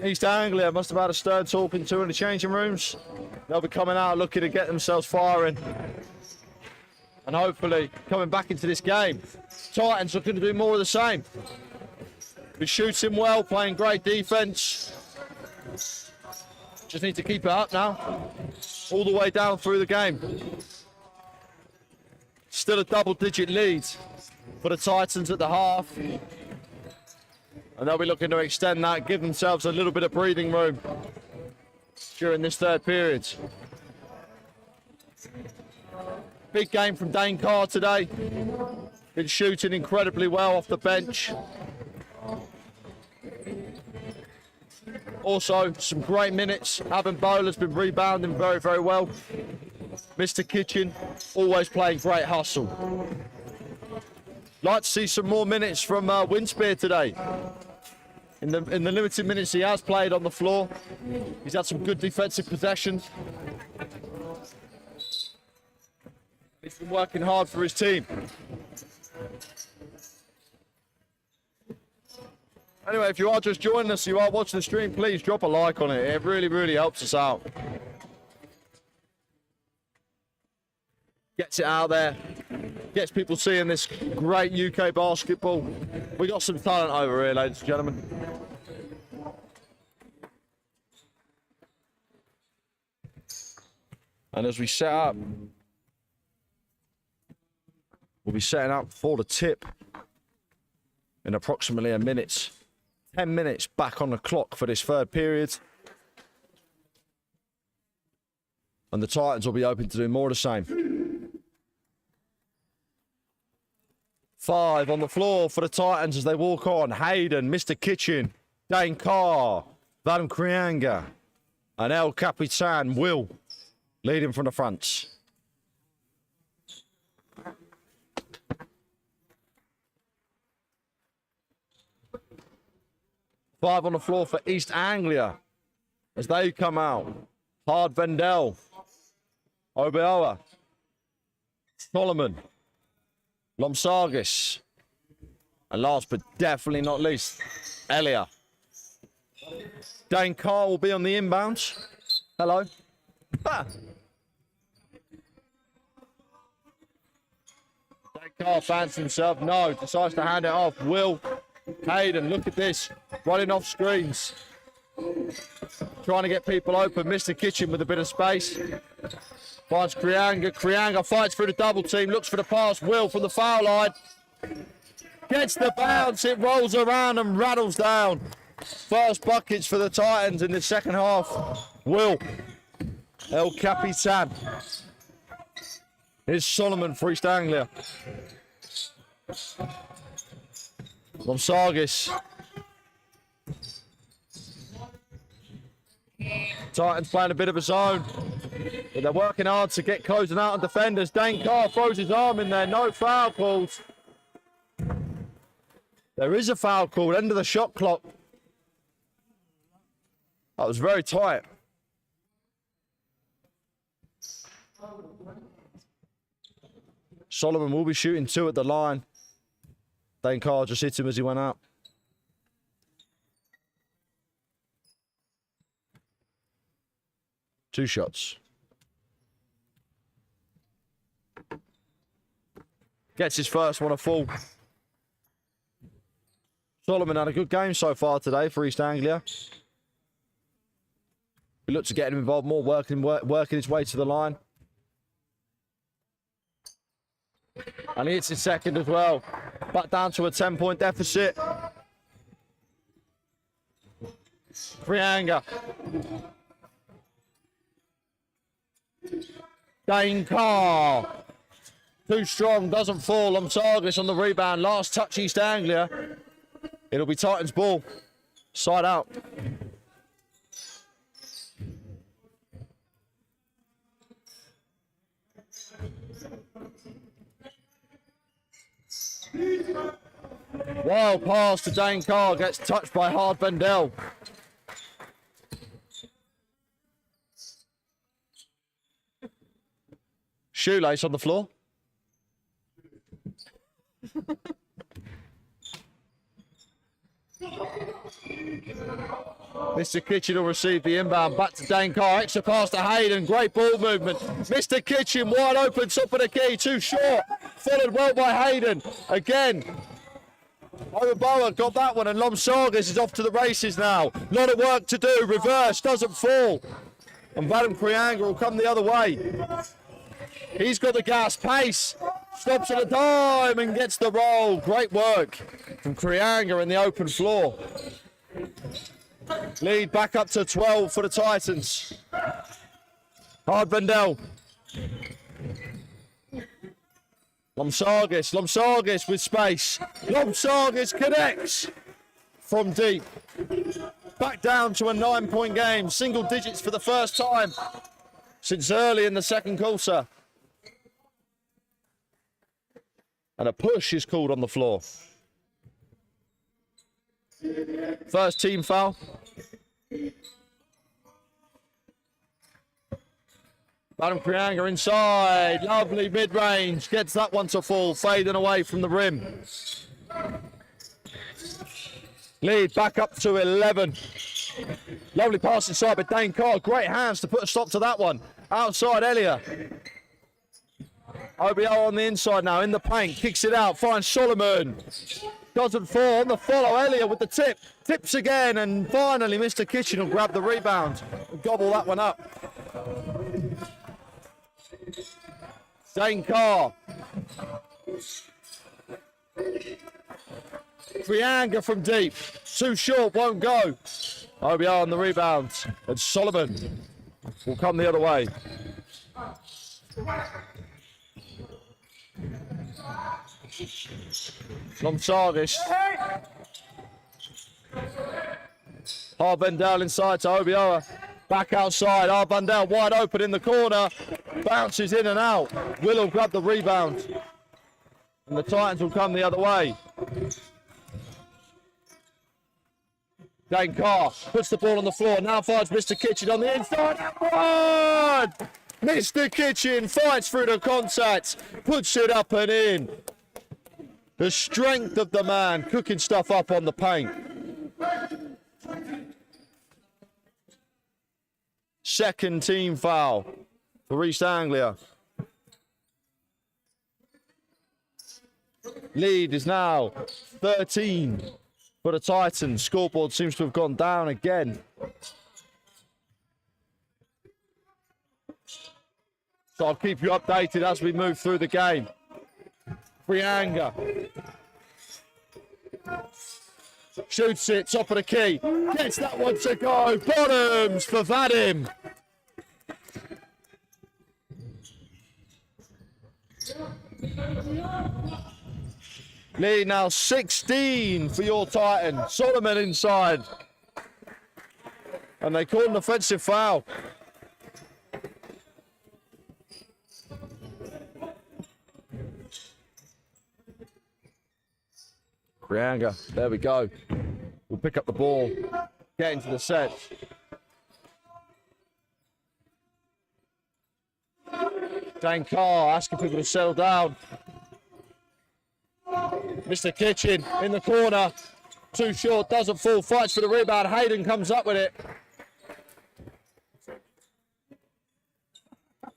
East Anglia must have had a stern talking to in the changing rooms. They'll be coming out looking to get themselves firing. And hopefully coming back into this game. Titans looking to do more of the same. We're shooting well, playing great defence. Just need to keep it up now. All the way down through the game. Still a double-digit lead for the Titans at the half. And they'll be looking to extend that, give themselves a little bit of breathing room during this third period. Big game from Dane Carr today. Been shooting incredibly well off the bench. Also, some great minutes. Avon Bowler's been rebounding very, very well. Mr. Kitchen, always playing great hustle. Like to see some more minutes from Winspear today. In the limited minutes he has played on the floor, he's had some good defensive possessions. He's been working hard for his team. Anyway, if you are just joining us, you are watching the stream, please drop a like on it. It really, really helps us out. Gets it out there, gets people seeing this great UK basketball. We got some talent over here, ladies and gentlemen. And as we set up, we'll be setting up for the tip in approximately a minute. 10 minutes back on the clock for this third period. And the Titans will be open to do more of the same. 5 on the floor for the Titans as they walk on. Hayden, Mr. Kitchen, Dane Carr, Vadim Krianga, and El Capitan Will leading from the front. Five on the floor for East Anglia as they come out. Hard Vendel, Obeoa, Solomon, Lomsargis, and last but definitely not least, Elia. Dane Carr will be on the inbounds. Hello. Ah. Dane Carr fancies himself. No, decides to hand it off. Will. Hayden, look at this. Running off screens. Trying to get people open. Mr. Kitchen with a bit of space. Finds Krianga. Krianga fights through the double team. Looks for the pass. Will from the foul line. Gets the bounce. It rolls around and rattles down. First buckets for the Titans in the second half. Will. El Capitan. Here's Solomon for East Anglia. Lomsargis. Titans playing a bit of a zone. But they're working hard to get closing out on defenders. Dane Carr throws his arm in there. No foul calls. There is a foul called. End of the shot clock. That was very tight. Solomon will be shooting 2 at the line. Dane Carr just hit him as he went out. Two shots. Gets his first one a full. Solomon had a good game so far today for East Anglia. We look to get him involved more, working his way to the line. And he hits his second as well. Back down to a 10-point deficit. Krianga. Dane Carr. Too strong, doesn't fall. Lomsargis on the rebound. Last touch East Anglia. It'll be Titans ball. Side out. Wild pass to Dane Carr, gets touched by Hard Vendel. Shoelace on the floor. Mr. Kitchen will receive the inbound. Back to Dane Carr. Extra pass to Hayden. Great ball movement. Mr. Kitchen wide open. Top of the key. Too short. Followed well by Hayden. Again. Owaboa got that one. And Lomsargas is off to the races now. Lot of work to do. Reverse. Doesn't fall. And Vadim Krianga will come the other way. He's got the gas. Pace. Stops at a dime and gets the roll. Great work from Krianga in the open floor. Lead back up to 12 for the Titans. Hardbendel. Lomsargas with space. Lomsargas connects from deep. Back down to a 9-point game. Single digits for the first time since early in the second quarter. And a push is called on the floor. First team foul. Adam Krianga inside. Lovely mid-range. Gets that one to fall. Fading away from the rim. Lead back up to 11. Lovely pass inside by Dane Carr. Great hands to put a stop to that one. Outside Elia. OBO on the inside now, in the paint, kicks it out, finds Solomon. Doesn't fall on the follow, Elia with the tip. Tips again, and finally Mr. Kitchen will grab the rebound and gobble that one up. Dane Carr. Krianga from deep. Too short, won't go. OBO on the rebound, and Solomon will come the other way. Lomsargas. Harbendel inside to Obioa. Back outside. Harbendel wide open in the corner. Bounces in and out. Willow grab the rebound. And the Titans will come the other way. Dane Carr puts the ball on the floor. Now finds Mr. Kitchen on the inside. One! Mr. Kitchen fights through the contact. Puts it up and in. The strength of the man cooking stuff up on the paint. Second team foul for East Anglia. Lead is now 13 for the Titans. Scoreboard seems to have gone down again. So I'll keep you updated as we move through the game. Krianga. Shoots it, top of the key. Gets that one to go. Bottoms for Vadim. Lead now 16 for your Titan. Solomon inside. And they call an offensive foul. Krianga, there we go. We'll pick up the ball, get into the set. Dane Carr asking people to settle down. Mr. Kitchen in the corner. Too short, doesn't fall, fights for the rebound. Hayden comes up with it.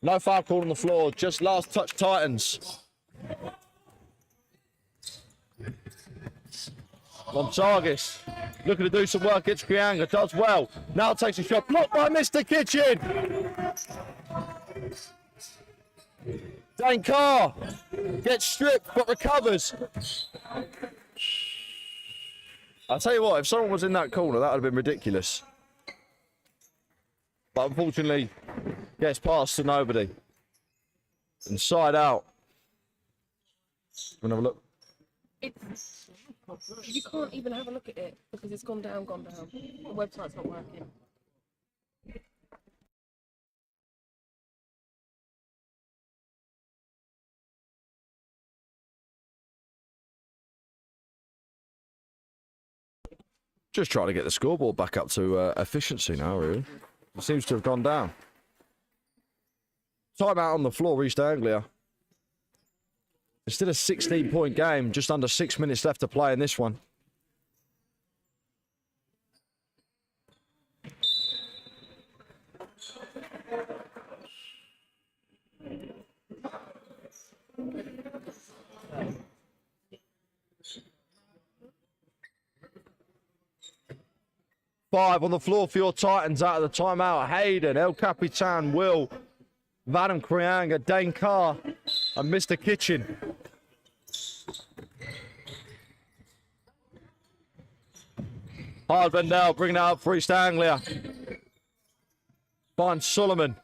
No foul call on the floor, just last touch Titans. Lomsargas looking to do some work. It's Krianga, does well. Now takes a shot, blocked by Mr. Kitchen. Dane Carr gets stripped but recovers. I'll tell you what, if someone was in that corner, that would have been ridiculous. But unfortunately, gets past to nobody. Inside out. Wanna have a look? You can't even have a look at it because it's gone down. The website's not working. Just trying to get the scoreboard back up to efficiency now, really. It seems to have gone down. Time out on the floor, East Anglia. It's still a 16-point game, just under 6 minutes left to play in this one. Five on the floor for your Titans out of the timeout. Hayden, El Capitan, Will, Vadim Krianga, Dane Carr, and Mr. Kitchen. Hard Vendell bringing it up for East Anglia. Finds Solomon.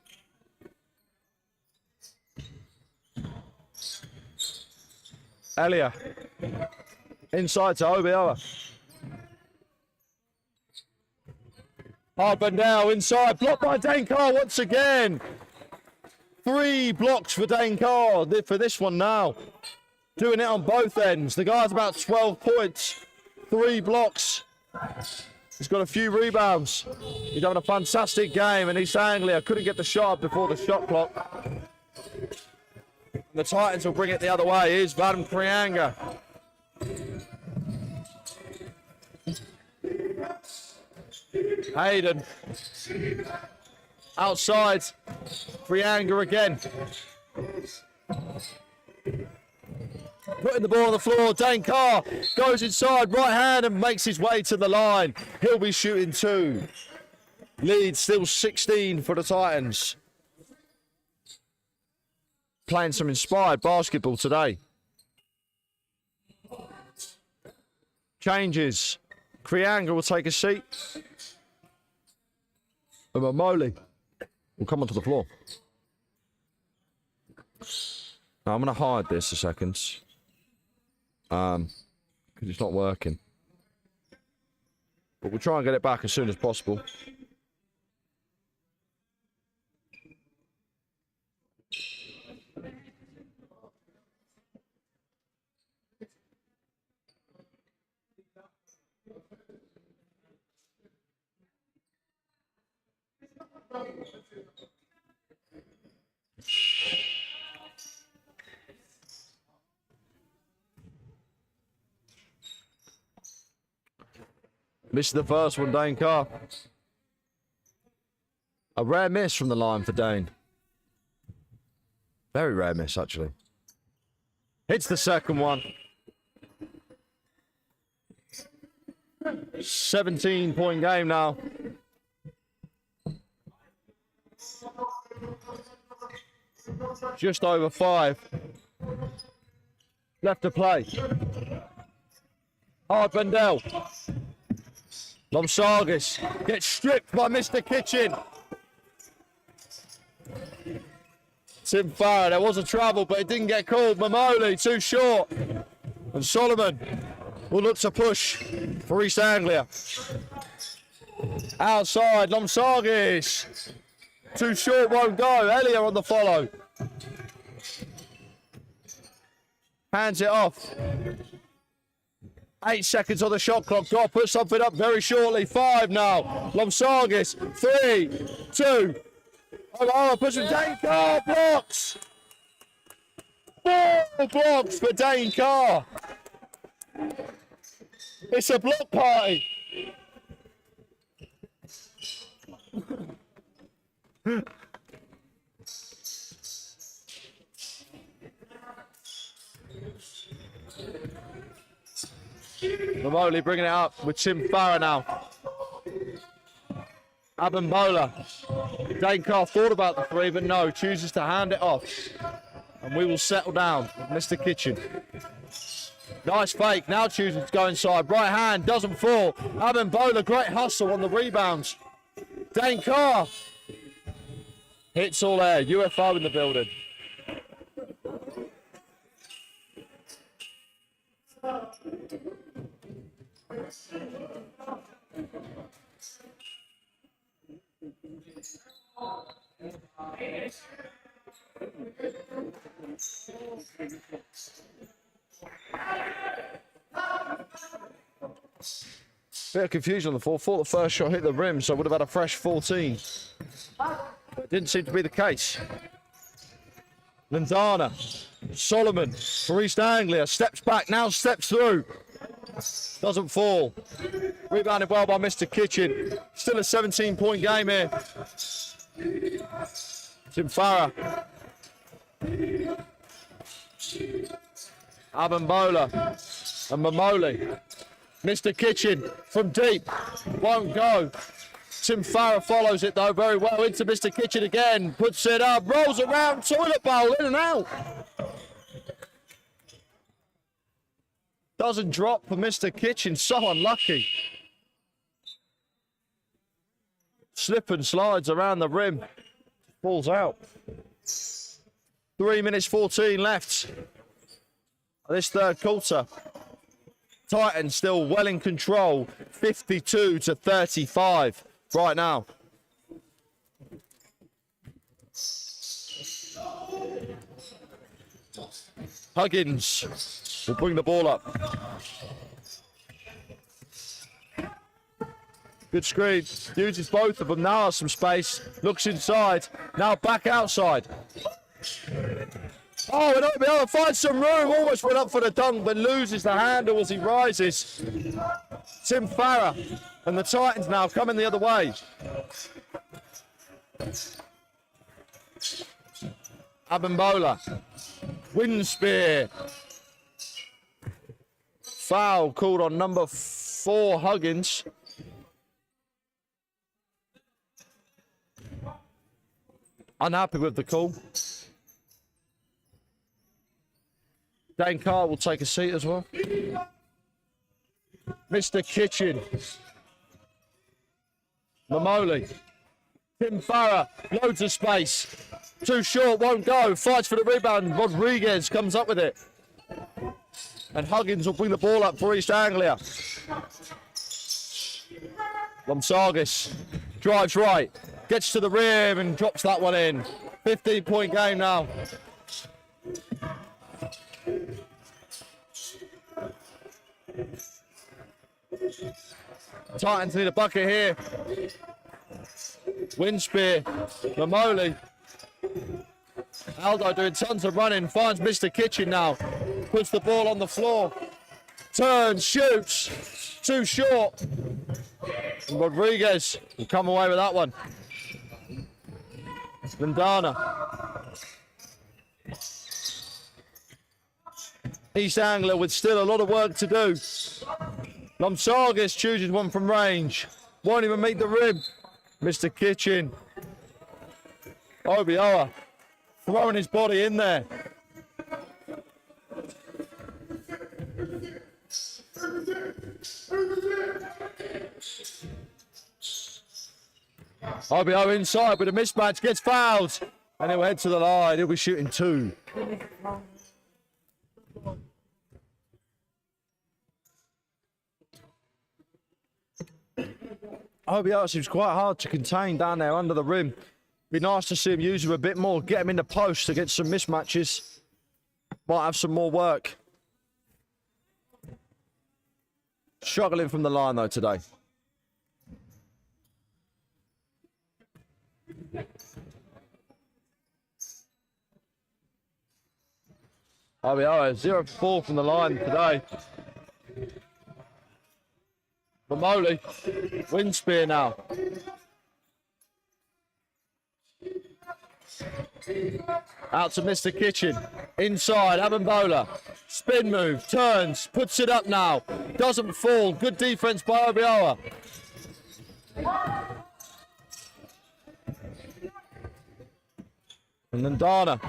Elia. Inside to Obioa. Hard Vendell inside. Blocked by Dane Carr once again. 3 blocks for Dane Carr for this one now. Doing it on both ends. The guy's about 12 points. 3 blocks. He's got a few rebounds. He's having a fantastic game, and East Anglia couldn't get the shot up before the shot clock. The Titans will bring it the other way. Here's Vadim Krianga. Hayden. Outside. Krianga again. Putting the ball on the floor. Dane Carr goes inside, right hand, and makes his way to the line. He'll be shooting 2. Lead still 16 for the Titans. Playing some inspired basketball today. Changes. Krianga will take a seat. And Mamoli will come onto the floor. Now I'm going to hide this a second. Because it's not working. But we'll try and get it back as soon as possible. Missed the first one, Dane Carr. A rare miss from the line for Dane. Very rare miss, actually. Hits the second one. 17-point game now. Just over 5. Left to play. Hard Vendell. Lomsargis gets stripped by Mr. Kitchen. Tim Farrer, there was a travel, but it didn't get called. Mamoli, too short. And Solomon will look to push for East Anglia. Outside, Lomsargis. Too short, won't go. Elia on the follow. Hands it off. 8 seconds on the shot clock. Got to put something up very shortly. 5 now. Lomsargis. 3, 2. Oh, puts from Dane Carr. Blocks. 4 blocks for Dane Carr. It's a block party. Mamoli bringing it up with Tim Farrer now. Abimbola. Dane Carr thought about the 3, but no, chooses to hand it off. And we will settle down with Mr. Kitchen. Nice fake, now chooses to go inside. Right hand, doesn't fall. Abimbola, great hustle on the rebounds. Dane Carr. Hits all air, UFO in the building. Bit of confusion on the floor. Thought the first shot hit the rim, so would have had a fresh 14. But it didn't seem to be the case. Lindana. Solomon for East Anglia. Steps back, now steps through. Doesn't fall. Rebounded well by Mr. Kitchen. Still a 17-point game here. Tim Farah. Abimbola and Mamoli. Mr. Kitchen from deep. Won't go. Tim Farah follows it though very well into Mr. Kitchen again. Puts it up. Rolls around. Toilet bowl in and out. Doesn't drop for Mr. Kitchen. So unlucky. Slip and slides around the rim. Falls out. 3 minutes 14 left. This third quarter. Titans still well in control. 52-35 right now. Huggins will bring the ball up. Good screen. Uses both of them. Now has some space. Looks inside. Now back outside. Oh, and OBO finds some room. Almost went up for the dunk, but loses the handle as he rises. Tim Farah and the Titans now coming the other way. Abimbola. Wind spear. Foul called on number 4, Huggins. Unhappy with the call. Dane Carr will take a seat as well. Mr. Kitchen. Mamoli. Tim Farah. Loads of space. Too short, won't go. Fights for the rebound. Rodriguez comes up with it. And Huggins will bring the ball up for East Anglia. Lomsargis drives right. Gets to the rim and drops that one in. 15-point game now. Titans need a bucket here. Wind spear. Mamoli. Aldo doing tons of running. Finds Mr. Kitchen now. Puts the ball on the floor. Turns, shoots. Too short. And Rodriguez will come away with that one. Lindana. East Anglia with still a lot of work to do. Lomsargis chooses one from range. Won't even meet the rim. Mr. Kitchen. Obioa throwing his body in there. Obioa inside with a mismatch, gets fouled. And he'll head to the line. He'll be shooting 2. OBO seems quite hard to contain down there under the rim. Be nice to see him use him a bit more, get him in the post to get some mismatches. Might have some more work. Struggling from the line though today. OBO 0-4 from the line today. Mamoli, wind spear now. Out to Mr. Kitchen. Inside, Abimbola. Spin move, turns, puts it up now. Doesn't fall. Good defense by Obioa. And then Dana.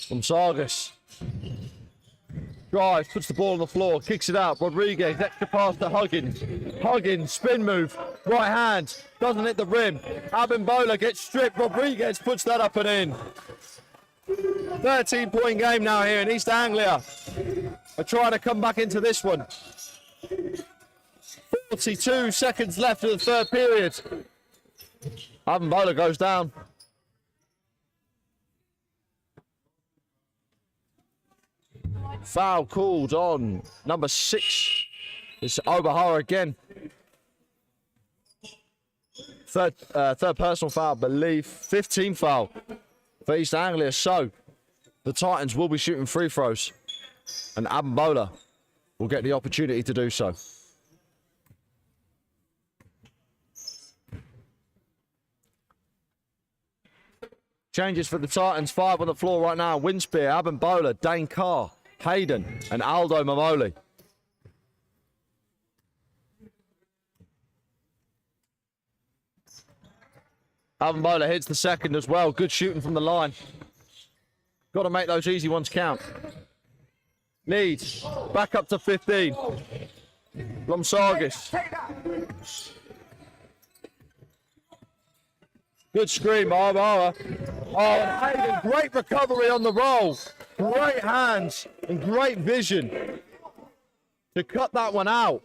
From Sargas. Drives, puts the ball on the floor, kicks it out. Rodriguez, extra pass to Huggins. Huggins, spin move, right hand, doesn't hit the rim. Abimbola gets stripped. Rodriguez puts that up and in. 13-point game now here in East Anglia. Are trying to come back into this one. 42 seconds left of the third period. Abimbola goes down. Foul called on number 6. It's Obahara again. Third personal foul, I believe. 15 foul for East Anglia. So the Titans will be shooting free throws, and Abimbola will get the opportunity to do so. Changes for the Titans. 5 on the floor right now. Winspear, Abimbola, Dane Carr, Hayden, and Aldo Mamoli. Abimbola hits the second as well. Good shooting from the line. Got to make those easy ones count. Leads. Back up to 15. Lomsargis. Good screen, Barbara. Oh, and Hayden, great recovery on the roll. Great hands and great vision to cut that one out.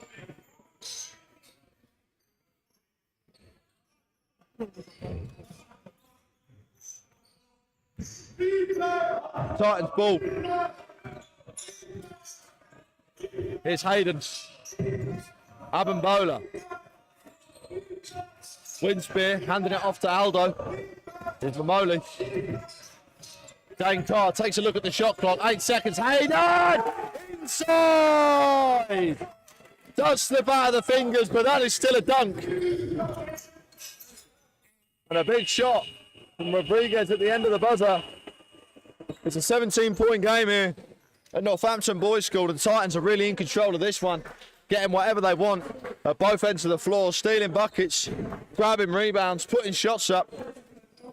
Titans ball. Here's Hayden. Abimbola. Winspear handing it off to Aldo. Here's Mamoli. Dane Carr takes a look at the shot clock. 8 seconds. Hayden! Inside! Does slip out of the fingers, but that is still a dunk. And a big shot from Rodriguez at the end of the buzzer. It's a 17-point game here at Northampton Boys School. The Titans are really in control of this one, getting whatever they want at both ends of the floor, stealing buckets, grabbing rebounds, putting shots up.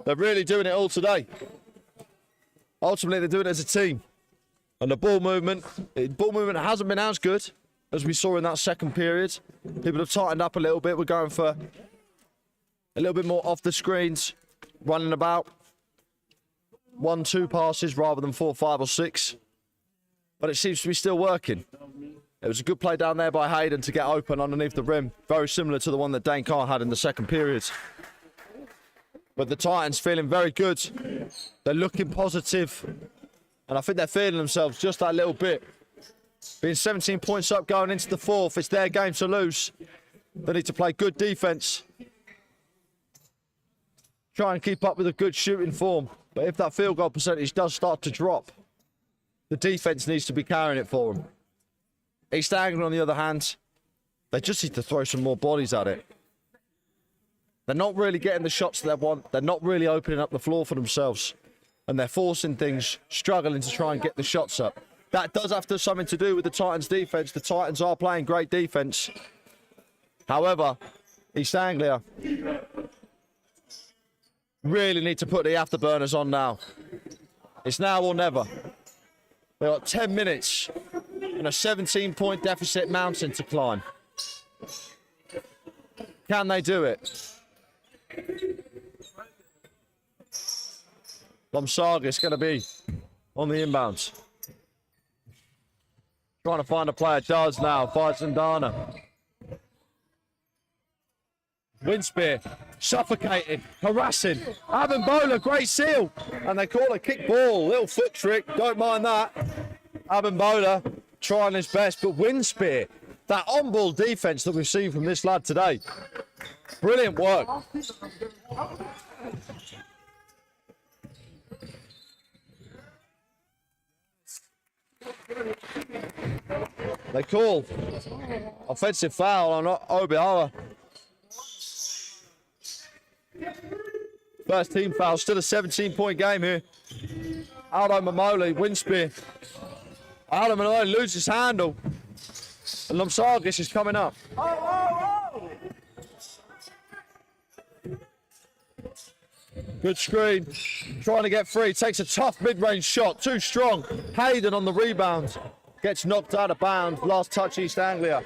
They're really doing it all today. Ultimately, they're doing it as a team. And the ball movement hasn't been as good as we saw in that second period. People have tightened up a little bit. We're going for a little bit more off the screens, running about 1-2 passes rather than 4, 5 or 6. But it seems to be still working. It was a good play down there by Hayden to get open underneath the rim. Very similar to the one that Dane Carr had in the second period. But the Titans feeling very good. They're looking positive. And I think they're feeling themselves just that little bit. Being 17 points up going into the fourth, it's their game to lose. They need to play good defense. Try and keep up with a good shooting form. But if that field goal percentage does start to drop, the defense needs to be carrying it for them. East Anglia, on the other hand, they just need to throw some more bodies at it. They're not really getting the shots they want. They're not really opening up the floor for themselves. And they're forcing things, struggling to try and get the shots up. That does have to something to do with the Titans' defense. The Titans are playing great defense. However, East Anglia really need to put the afterburners on now. It's now or never. They've got 10 minutes and a 17-point deficit mountain to climb. Can they do it? Lomsargis going to be on the inbounds. Trying to find a player. Does now. Fights Ndana. Winspear. Suffocating. Harassing. Abimbola. Great seal. And they call it kick ball. Little foot trick. Don't mind that. Abimbola trying his best. But Winspear. That on-ball defense that we've seen from this lad today. Brilliant work. They call offensive foul on Obiara. First team foul, still a 17-point game here. Aldo Mamoli, Winspear. Aldo Mamoli loses his handle. And Lomsargis is coming up. Good screen. Trying to get free. Takes a tough mid-range shot. Too strong. Hayden on the rebound. Gets knocked out of bounds. Last touch East Anglia.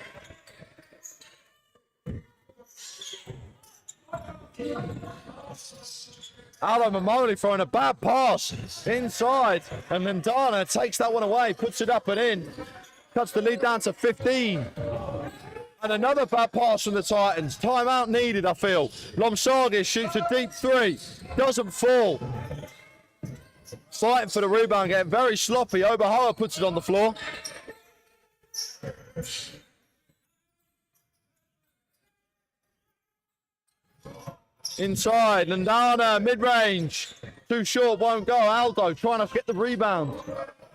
Aldo Mamoli throwing a bad pass inside. And Ndana takes that one away. Puts it up and in. Cuts the lead down to 15. And another bad pass from the Titans. Timeout needed, I feel. Lomsargis shoots a deep three. Doesn't fall. Fighting for the rebound, getting very sloppy. Obahoa puts it on the floor. Inside, Landana, mid-range. Too short, won't go. Aldo trying to get the rebound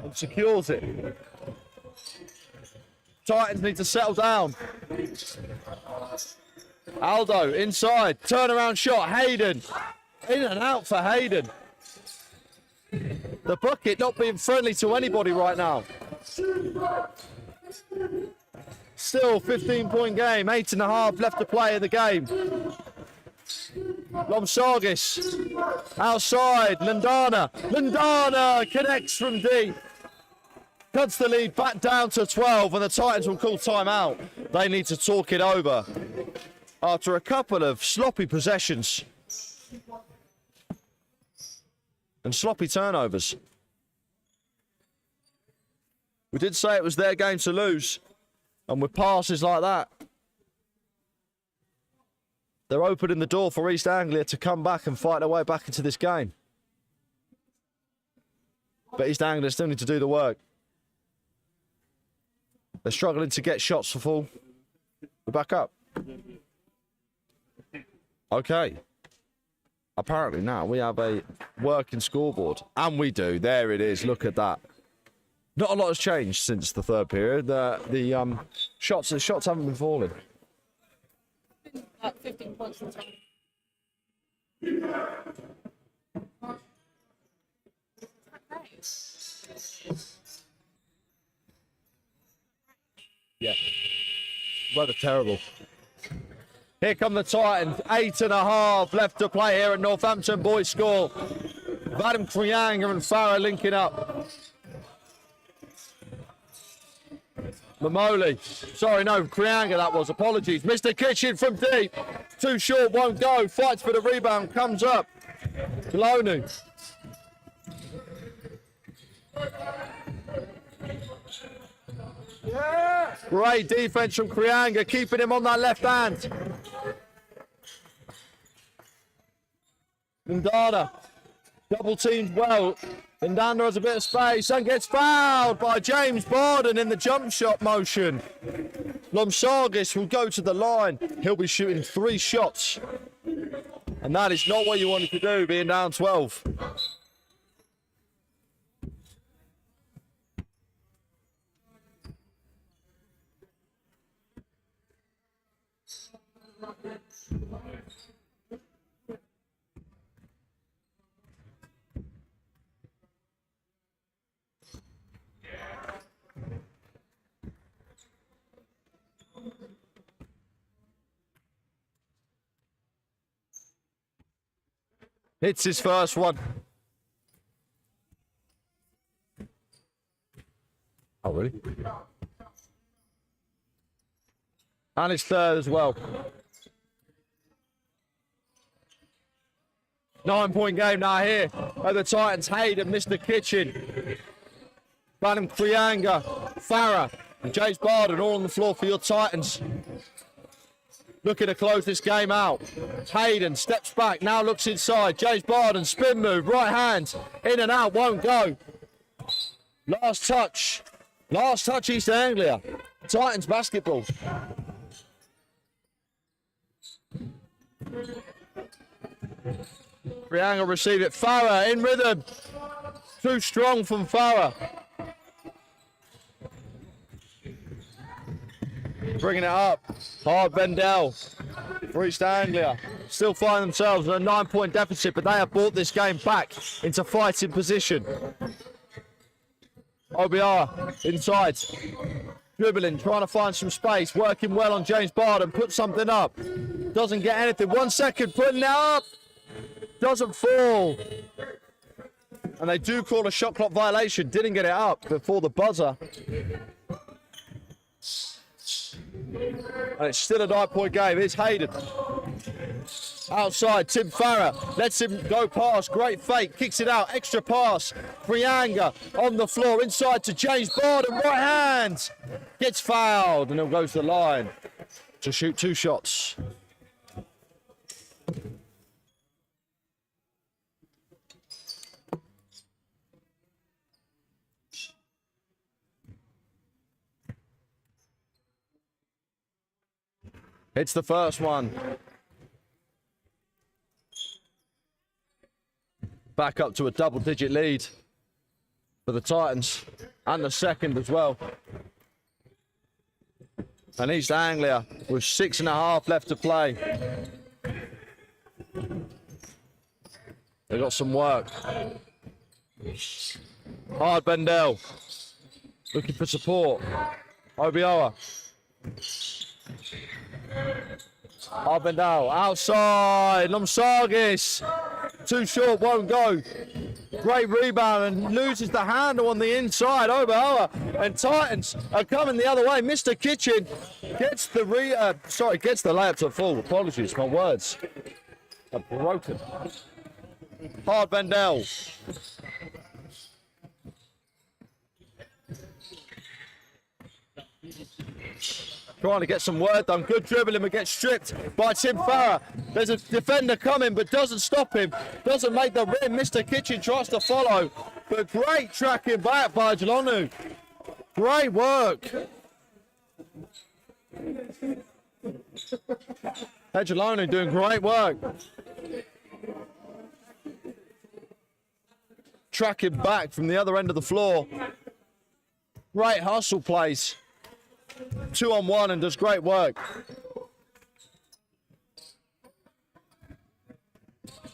and secures it. Titans need to settle down. Aldo inside, turnaround shot, Hayden. In and out for Hayden. The bucket not being friendly to anybody right now. Still 15-point game, 8.5 left to play in the game. Lomsargis outside, Landana. Landana connects from deep. Cuts the lead back down to 12 and the Titans will call timeout. They need to talk it over after a couple of sloppy possessions and sloppy turnovers. We did say it was their game to lose, and with passes like that, they're opening the door for East Anglia to come back and fight their way back into this game. But East Anglia still need to do the work. They're struggling to get shots for full. We're back up. Okay. Apparently now we have a working scoreboard. And we do. There it is. Look at that. Not a lot has changed since the third period. The shots haven't been falling. Like 15 points in time. Yeah. Weather terrible. Here come the Titans. 8.5 left to play here at Northampton. Boys score. Vadim Krianga and Farah linking up. Mamoli. Sorry, no, Krianga that was. Apologies. Mr. Kitchen from deep. Too short, won't go. Fights for the rebound. Comes up. Glonu. Great defense from Krianga, keeping him on that left hand. Ndana, double teamed well. Ndana has a bit of space and gets fouled by James Barden in the jump shot motion. Lomsargis will go to the line. He'll be shooting 3 shots. And that is not what you wanted to do, being down 12. Hits his first one. Oh, really? And his third as well. 9-point game now here at the Titans. Hayden, Mr. Kitchen, Vadim Krianga, Farah, and James Barden all on the floor for your Titans. Looking to close this game out. Hayden steps back, now looks inside. James Barden, spin move, right hand, in and out, won't go. Last touch East Anglia. Titans basketball. Krianga receive it. Farah in rhythm. Too strong from Farah. Bringing it up. Hard Vendel for East Anglia. Still find themselves in a 9-point deficit, but they have brought this game back into fighting position. OBR inside. Dribbling, trying to find some space. Working well on James Barden. Put something up. Doesn't get anything. 1 second, putting it up. Doesn't fall. And they do call a shot clock violation. Didn't get it up before the buzzer. And it's still a 9-point game. It's Hayden. Outside, Tim Farah lets him go past. Great fake, kicks it out. Extra pass. Krianga on the floor. Inside to James Barden. Right hand. Gets fouled and he'll go to the line to shoot 2 shots. It's the first one. back up to a double-digit lead for the Titans, and the second as well. And East Anglia with 6.5 left to play. They've got some work. Hard Bendel. Looking for support. Obioa. Hard Bendel. Outside. Lomsargis. Too short, won't go. Great rebound and loses the handle on the inside. Obioa. And Titans are coming the other way. Mr. Kitchen gets the gets the layup to full. Apologies, my words are broken. Hard Bendel. Trying to get some work done. Good dribbling, but gets stripped by Tim Farah. There's a defender coming, but doesn't stop him. Doesn't make the rim. Mr. Kitchen tries to follow, but great tracking back by Jelonu. Great work. Jelonu doing great work. Tracking back from the other end of the floor. Great hustle plays. 2-on-1 and does great work.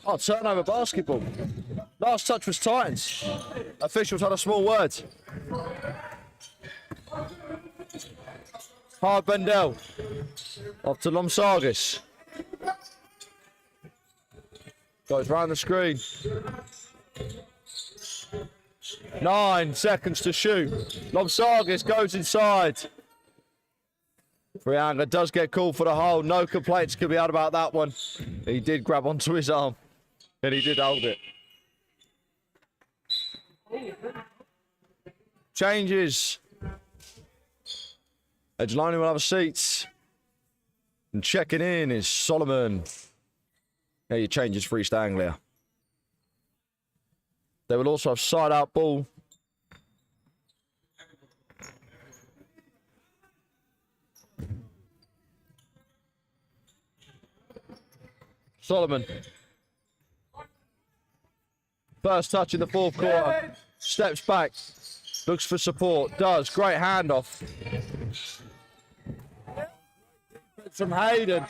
Oh, turnover basketball. Last touch was Titans. Officials had a small word. Hard Bendel. Off to Lomsargis. Goes round the screen. 9 seconds to shoot. Lomsargis goes inside. Frianga does get called for the hold. No complaints can be had about that one. He did grab onto his arm and he did hold it. Changes. Edgeloni will have a seat. And checking in is Solomon. There your changes for East Anglia. They will also have side-out ball. Solomon. First touch in the fourth quarter. Steps back. Looks for support. Does. Great handoff. From Hayden.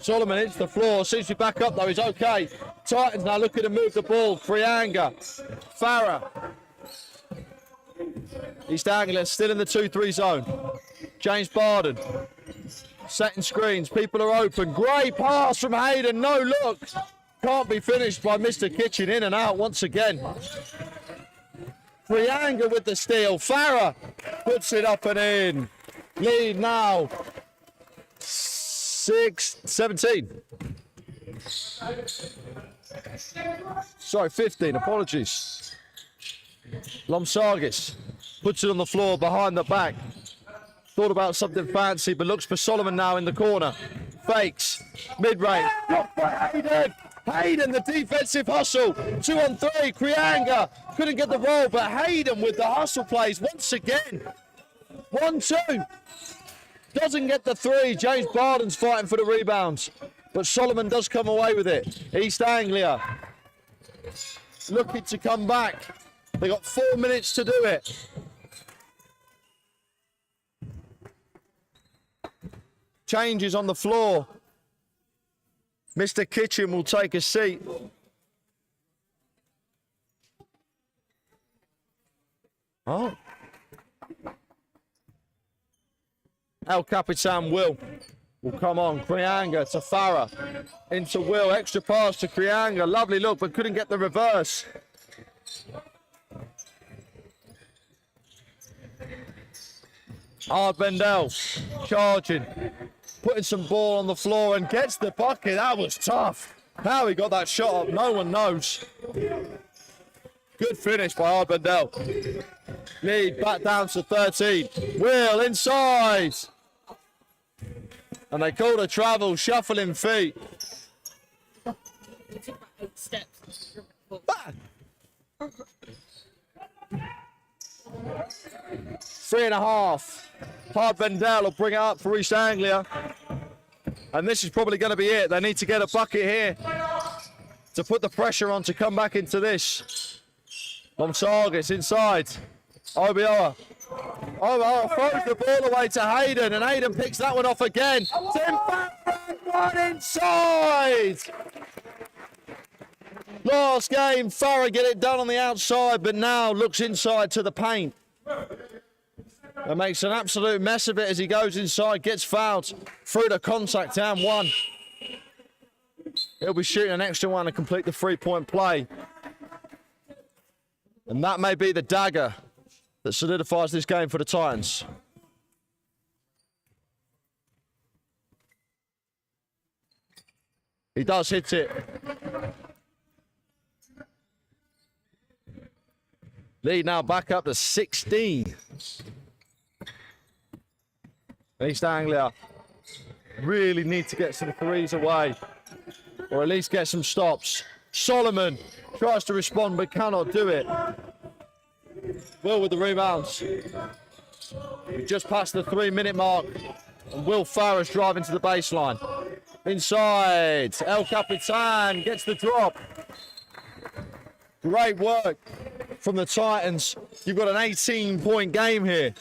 Solomon hits the floor. Seems to be back up though. He's okay. Titans now looking to move the ball. Frianga. Farah. East Anglia still in the 2-3 zone. James Barden. Setting screens. People are open. Great pass from Hayden. No look. Can't be finished by Mr. Kitchen. In and out once again. Frianga with the steal. Farah puts it up and in. Lead now. 17. Sorry, 15. Apologies. Lomsargis puts it on the floor behind the back. Thought about something fancy, but looks for Solomon now in the corner. Fakes. Mid-range. Blocked by Hayden. Hayden, the defensive hustle. 2-on-3. Krianga couldn't get the roll, but Hayden with the hustle plays once again. 1-2. Doesn't get the 3. James Barden's fighting for the rebounds, but Solomon does come away with it. East Anglia looking to come back. They got 4 minutes to do it. Changes on the floor. Mr. Kitchen will take a seat. Oh. El Capitan will come on. Krianga to Farah. Into Will. Extra pass to Krianga. Lovely look, but couldn't get the reverse. Hard Bendel. Charging. Putting some ball on the floor and gets the bucket. That was tough. How he got that shot up, no one knows. Good finish by Hard Bendel. Lead back down to 13. Will inside. And they called a travel, shuffling feet. You took about 8 steps. Ah. 3.5. Hard Bendel will bring it up for East Anglia. And this is probably going to be it. They need to get a bucket here to put the pressure on to come back into this. Lomsargis inside. Obiora. Obiora throws the ball away to Hayden, and Hayden picks that one off again. Tim Farron, one inside. Last game, Farah get it done on the outside, but now looks inside to the paint. And makes an absolute mess of it as he goes inside, gets fouled through the contact and one. He'll be shooting an extra one to complete the three-point play. And that may be the dagger that solidifies this game for the Titans. He does hit it. Lead now back up to 16. East Anglia really need to get some threes away, or at least get some stops. Solomon tries to respond but cannot do it. Will with the rebounds. We just passed the 3-minute mark, and Will Farrah's driving to the baseline. Inside, El Capitan gets the drop. Great work from the Titans. You've got an 18-point game here.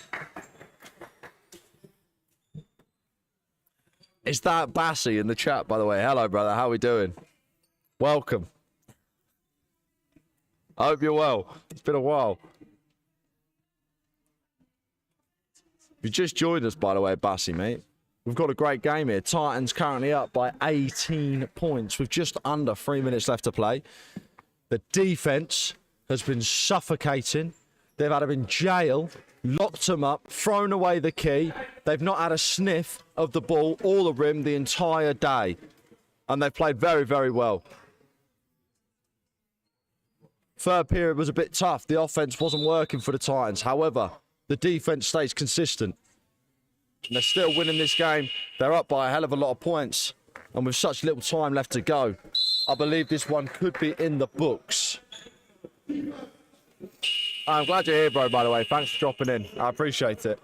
Is that Bassy in the chat, by the way? Hello, brother. How we doing? Welcome. I hope you're well. It's been a while. You just joined us, by the way, Bassy, mate. We've got a great game here. Titans currently up by 18 points with just under 3 minutes left to play. The defense has been suffocating. They've had him in jail, locked him up, thrown away the key. They've not had a sniff of the ball or the rim the entire day. And they've played very, very well. Third period was a bit tough. The offense wasn't working for the Titans. However, the defense stays consistent. And they're still winning this game. They're up by a hell of a lot of points. And with such little time left to go, I believe this one could be in the books. I'm glad you're here, bro, by the way. Thanks for dropping in. I appreciate it.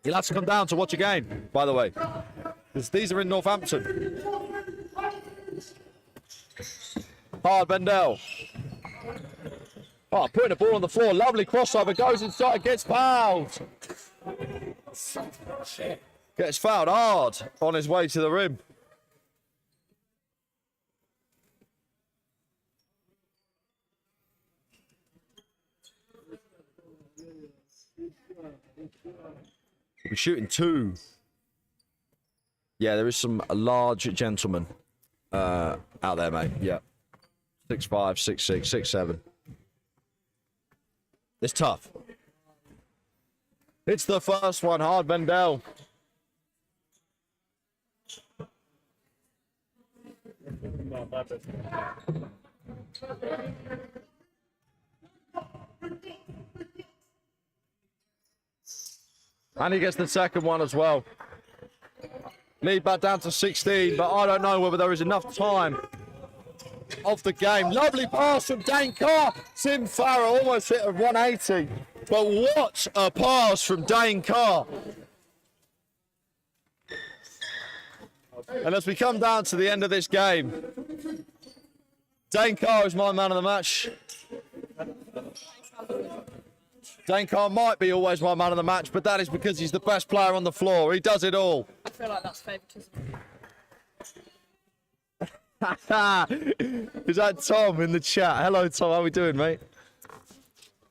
You'll have to come down to watch a game, by the way. Because these are in Northampton. Hard Bendel. Oh, putting the ball on the floor. Lovely crossover. Goes inside. Gets fouled. Gets fouled hard on his way to the rim. We're shooting two. Yeah, there is some large gentlemen out there, mate. Yeah. 6'5", 6'6", 6'7". It's tough. It's the first one, Hard Bendel. And he gets the second one as well. Lead back down to 16, but I don't know whether there is enough time of the game. Lovely pass from Dane Carr. Tim Farrell almost hit a 180. But what a pass from Dane Carr. And as we come down to the end of this game, Dane Carr is my man of the match. Dane Carr might be always my man of the match, but that is because he's the best player on the floor. He does it all. I feel like that's favouritism. Is that Tom in the chat? Hello, Tom. How we doing, mate?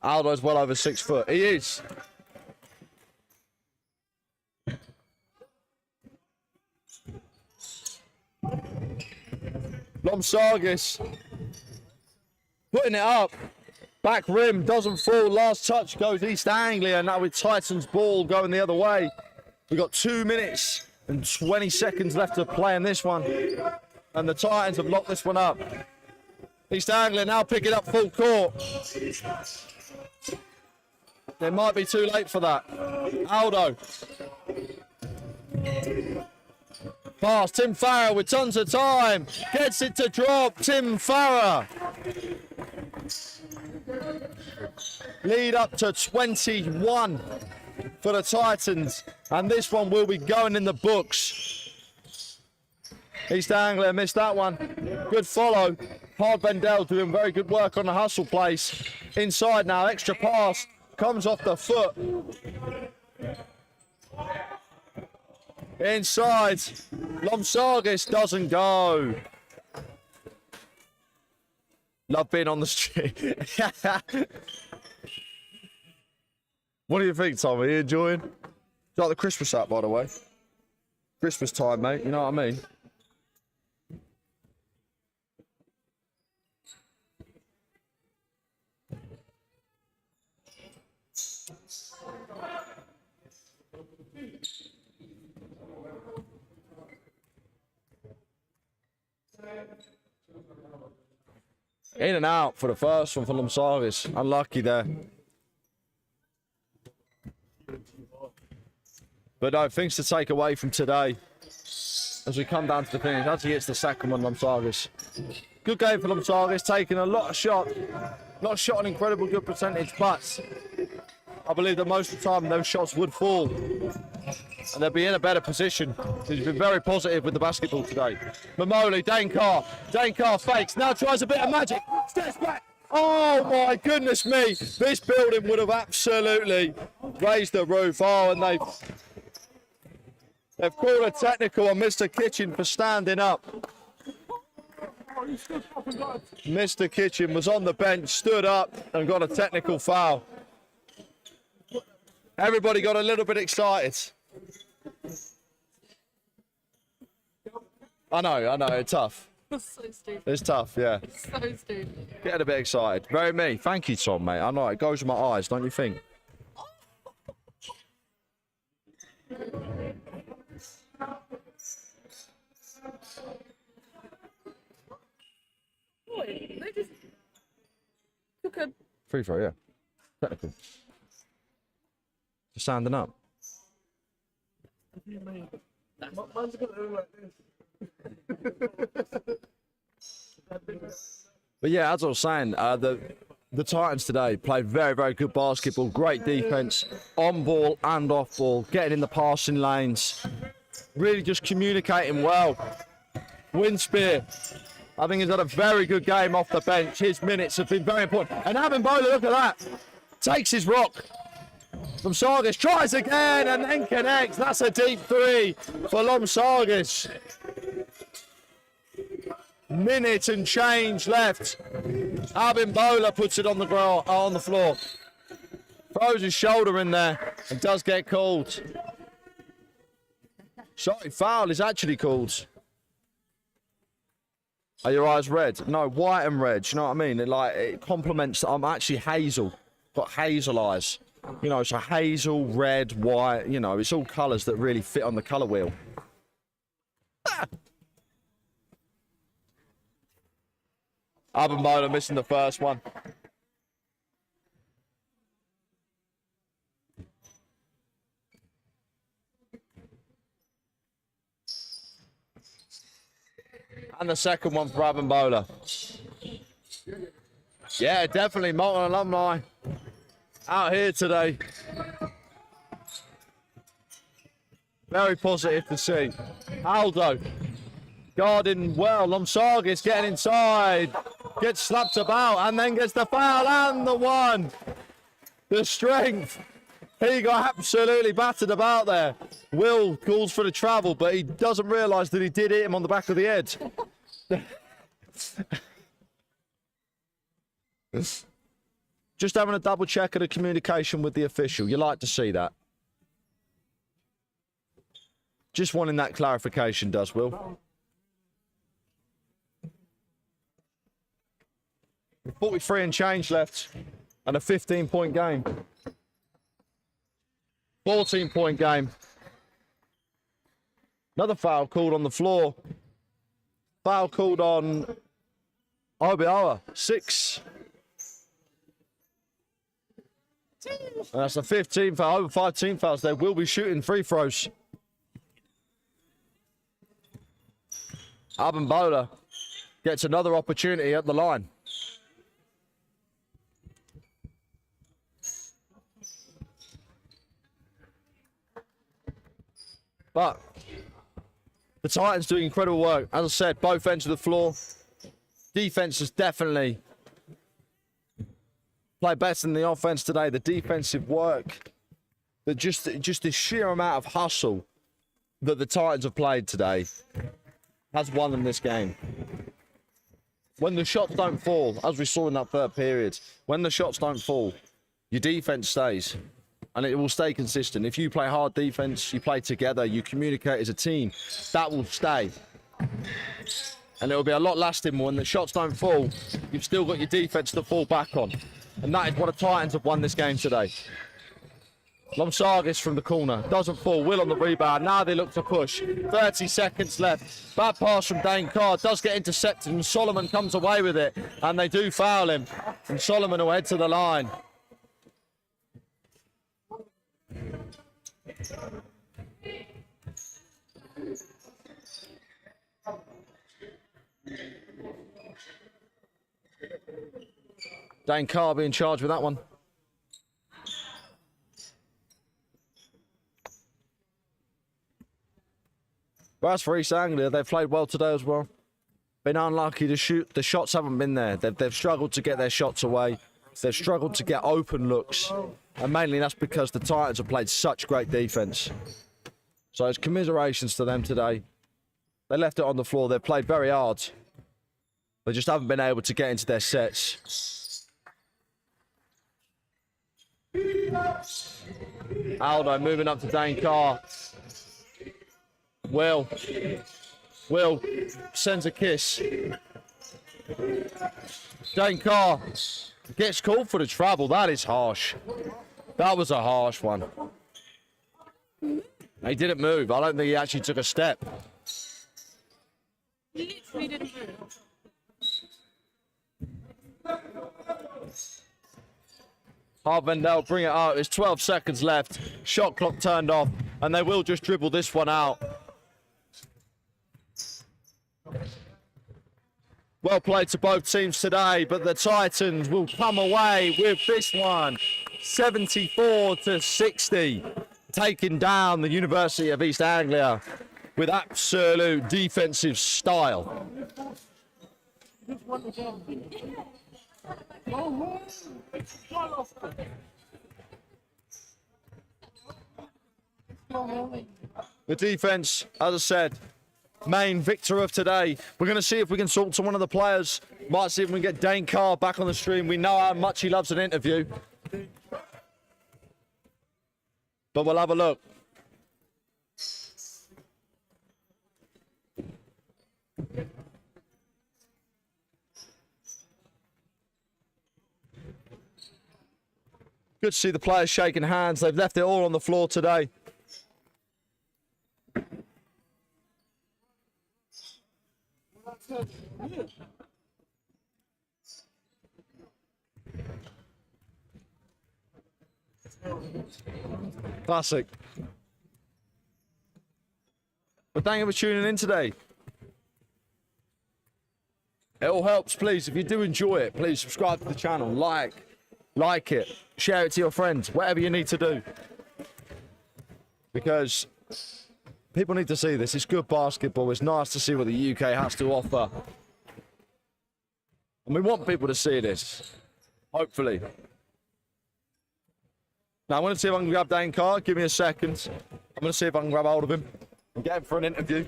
Aldo's well over 6 foot. He is. Lomsargis putting it up. Back rim doesn't fall. Last touch goes East Anglia. Now with Titans ball going the other way. We've got 2 minutes and 20 seconds left to play in this one. And the Titans have locked this one up. East Anglia now pick it up full court. They might be too late for that. Aldo. Pass, Tim Farah with tons of time. Gets it to drop, Tim Farah. Lead up to 21 for the Titans. And this one will be going in the books. East Anglia missed that one. Good follow. Hard Bendel doing very good work on the hustle place. Inside now, extra pass. Comes off the foot. Inside. Lomsargis doesn't go. Love being on the street. What do you think, Tom? Are you enjoying? Do you like the Christmas app, by the way? Christmas time, mate. You know what I mean? In and out for the first one for Lomsargis. Unlucky there. But no, things to take away from today as we come down to the finish. As he hits the second one, Lomsargis. Good game for Lomsargis, taking a lot of shot. Not shot an incredible good percentage, but I believe that most of the time those shots would fall. And they'll be in a better position. He's been very positive with the basketball today. Mamoli, Dane Carr fakes, now tries a bit of magic, steps back. Oh my goodness me, this building would have absolutely raised the roof. Oh, and they've called a technical on Mr. Kitchen for standing up. Mr. Kitchen was on the bench, stood up and got a technical foul. Everybody got a little bit excited. I know, it's tough. That's so stupid. It's tough, yeah. So stupid. Getting a bit excited. Very me. Thank you, Tom, mate. I know, it goes with my eyes, don't you think? Boy, they just took a... Free throw, yeah. Technical. Just standing up. Man's gonna look like this. But yeah, as I was saying, the Titans today played very, very good basketball. Great defense, on ball and off ball, getting in the passing lanes, really just communicating well. Winspear, I think he's had a very good game off the bench. His minutes have been very important. And Abimbola, look at that, takes his rock. Lomsargis tries again and then connects. That's a deep three for Lomsargis. Minute and change left. Abimbola puts it on the floor. Throws his shoulder in there and does get called. Sorry, foul is actually called. Are your eyes red? No, white and red. You know what I mean? It complements. I'm actually hazel. Got hazel eyes. You know, so hazel, red, white. You know, it's all colours that really fit on the colour wheel. Ah. Abimbola missing the first one. And the second one for Abimbola. Yeah, definitely Molten alumni out here today. Very positive to see. Aldo guarding well. Lomsargis getting inside. Gets slapped about and then gets the foul and the one. The strength. He got absolutely battered about there. Will calls for the travel, but he doesn't realise that he did hit him on the back of the head. Just having a double check of the communication with the official. You like to see that. Just wanting that clarification, does Will. 43 and change left and a 15-point game. 14-point game. Another foul called on the floor. Foul called on Obiara. 6. And that's a 15 foul. Over 5 team fouls. They will be shooting free throws. Abimbola gets another opportunity at the line. But The Titans doing incredible work. As I said, both ends of the floor. Defense has definitely played better than the offense today. The defensive work, just the sheer amount of hustle that the Titans have played today has won them this game. When the shots don't fall, as we saw in that third period, when the shots don't fall, your defense stays. And it will stay consistent. If you play hard defense, you play together, you communicate as a team, that will stay. And it will be a lot lasting when the shots don't fall. You've still got your defense to fall back on. And that is what the Titans have won this game today. Lomsargis from the corner. Doesn't fall. Will on the rebound. Now they look to push. 30 seconds left. Bad pass from Dane Carr. Does get intercepted and Solomon comes away with it. And they do foul him. And Solomon will head to the line. Dane Carr being charged with that one. But as for East Anglia, they've played well today as well. Been unlucky to shoot. The shots haven't been there. They've struggled to get their shots away. They've struggled to get open looks. And mainly that's because the Titans have played such great defense. So it's commiserations to them today. They left it on the floor. They've played very hard. They just haven't been able to get into their sets. Aldo moving up to Dane Carr. Will sends a kiss. Dane Carr gets called for the travel. That is harsh. That was a harsh one. He didn't move. I don't think he actually took a step. He literally didn't move. Harvendale bring it out. There's 12 seconds left. Shot clock turned off. And they will just dribble this one out. Well played to both teams today, but the Titans will come away with this one. 74-60. Taking down the University of East Anglia with absolute defensive style. The defense, as I said, main victor of today. We're going to see if we can talk to one of the players. Might see if we can get Dane Carr back on the stream. We know how much he loves an interview. But we'll have a look. Good to see the players shaking hands. They've left it all on the floor today. Classic. But thank you for tuning in today. It all helps, please. If you do enjoy it, please subscribe to the channel, like it, share it to your friends, whatever you need to do. Because people need to see this. It's good basketball. It's nice to see what the UK has to offer. And we want people to see this, hopefully. Now, I'm going to see if I can grab Dane Carr. Give me a second. I'm going to see if I can grab hold of him and get him for an interview.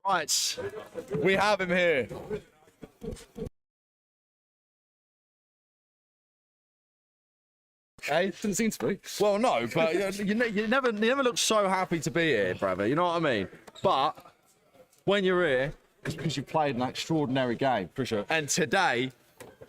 Right, we have him here. Hey, Didn't seem to be. well, no, but you never look so happy to be here, brother. You know what I mean? But when you're here, it's because you played an extraordinary game. For sure. And today,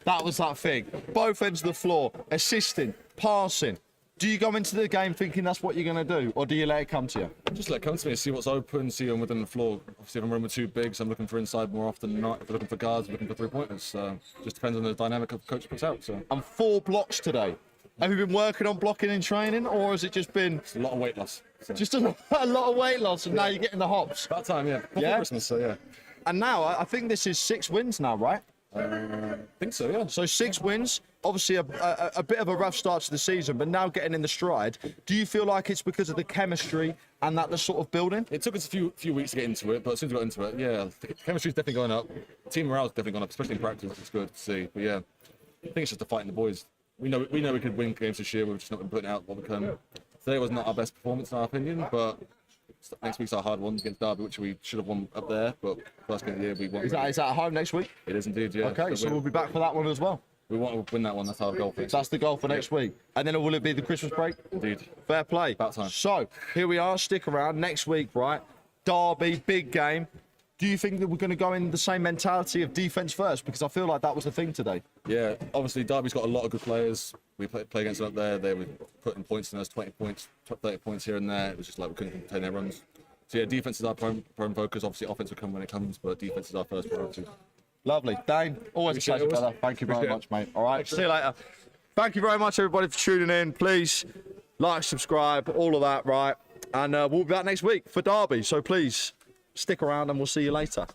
that was that thing. Both ends of the floor, assisting, passing. Do you go into the game thinking that's what you're going to do, or do you let it come to you? Just let it come to me, see what's open, see them within the floor. Obviously, if I'm running with two bigs, I'm looking for inside more often than not. If I'm looking for guards, I'm looking for three-pointers. So just depends on the dynamic of the coach puts out. So And 4 blocks today. Have you been working on blocking in training, or has it just been it's a lot of weight loss. So. just a lot of weight loss, and now you're getting the hops? About time, yeah. Before Yeah? Christmas, so yeah. And now, I think this is 6 wins now, right? I think so, yeah. So 6 wins, obviously a bit of a rough start to the season, but now getting in the stride. Do you feel like it's because of the chemistry and that the sort of building? It took us a few weeks to get into it, but as soon as we got into it, yeah, the chemistry's definitely going up. Team morale's definitely gone up, especially in practice. It's good to see. But yeah, I think it's just the fighting the boys. We know we could win games this year. We've just not been putting out what we can. Today was not our best performance in our opinion, but next week's our hard one against Derby, which we should have won up there. But first game of the year, we won. Is that at home next week? It is indeed, yeah. Okay, so we'll be back for that one as well. we want to win that one. That's our goal. So that's the goal for next week. And then will it be the Christmas break? Indeed. Fair play. About time. So here we are. Stick around next week, right? Derby, big game. Do you think that we're going to go in the same mentality of defence first? Because I feel like that was the thing today. Yeah, obviously Derby's got a lot of good players. We play against them up there. They were putting points in us, 20 points, 30 points here and there. It was just like we couldn't contain their runs. So yeah, defence is our prime focus. Obviously offense will come when it comes, but defence is our first priority. Lovely. Dane, always a Appreciate pleasure, it, brother. Thank you very Appreciate much, mate. All right, see you later. Thank you very much, everybody, for tuning in. Please like, subscribe, all of that, right? And we'll be back next week for Derby. So please stick around and we'll see you later.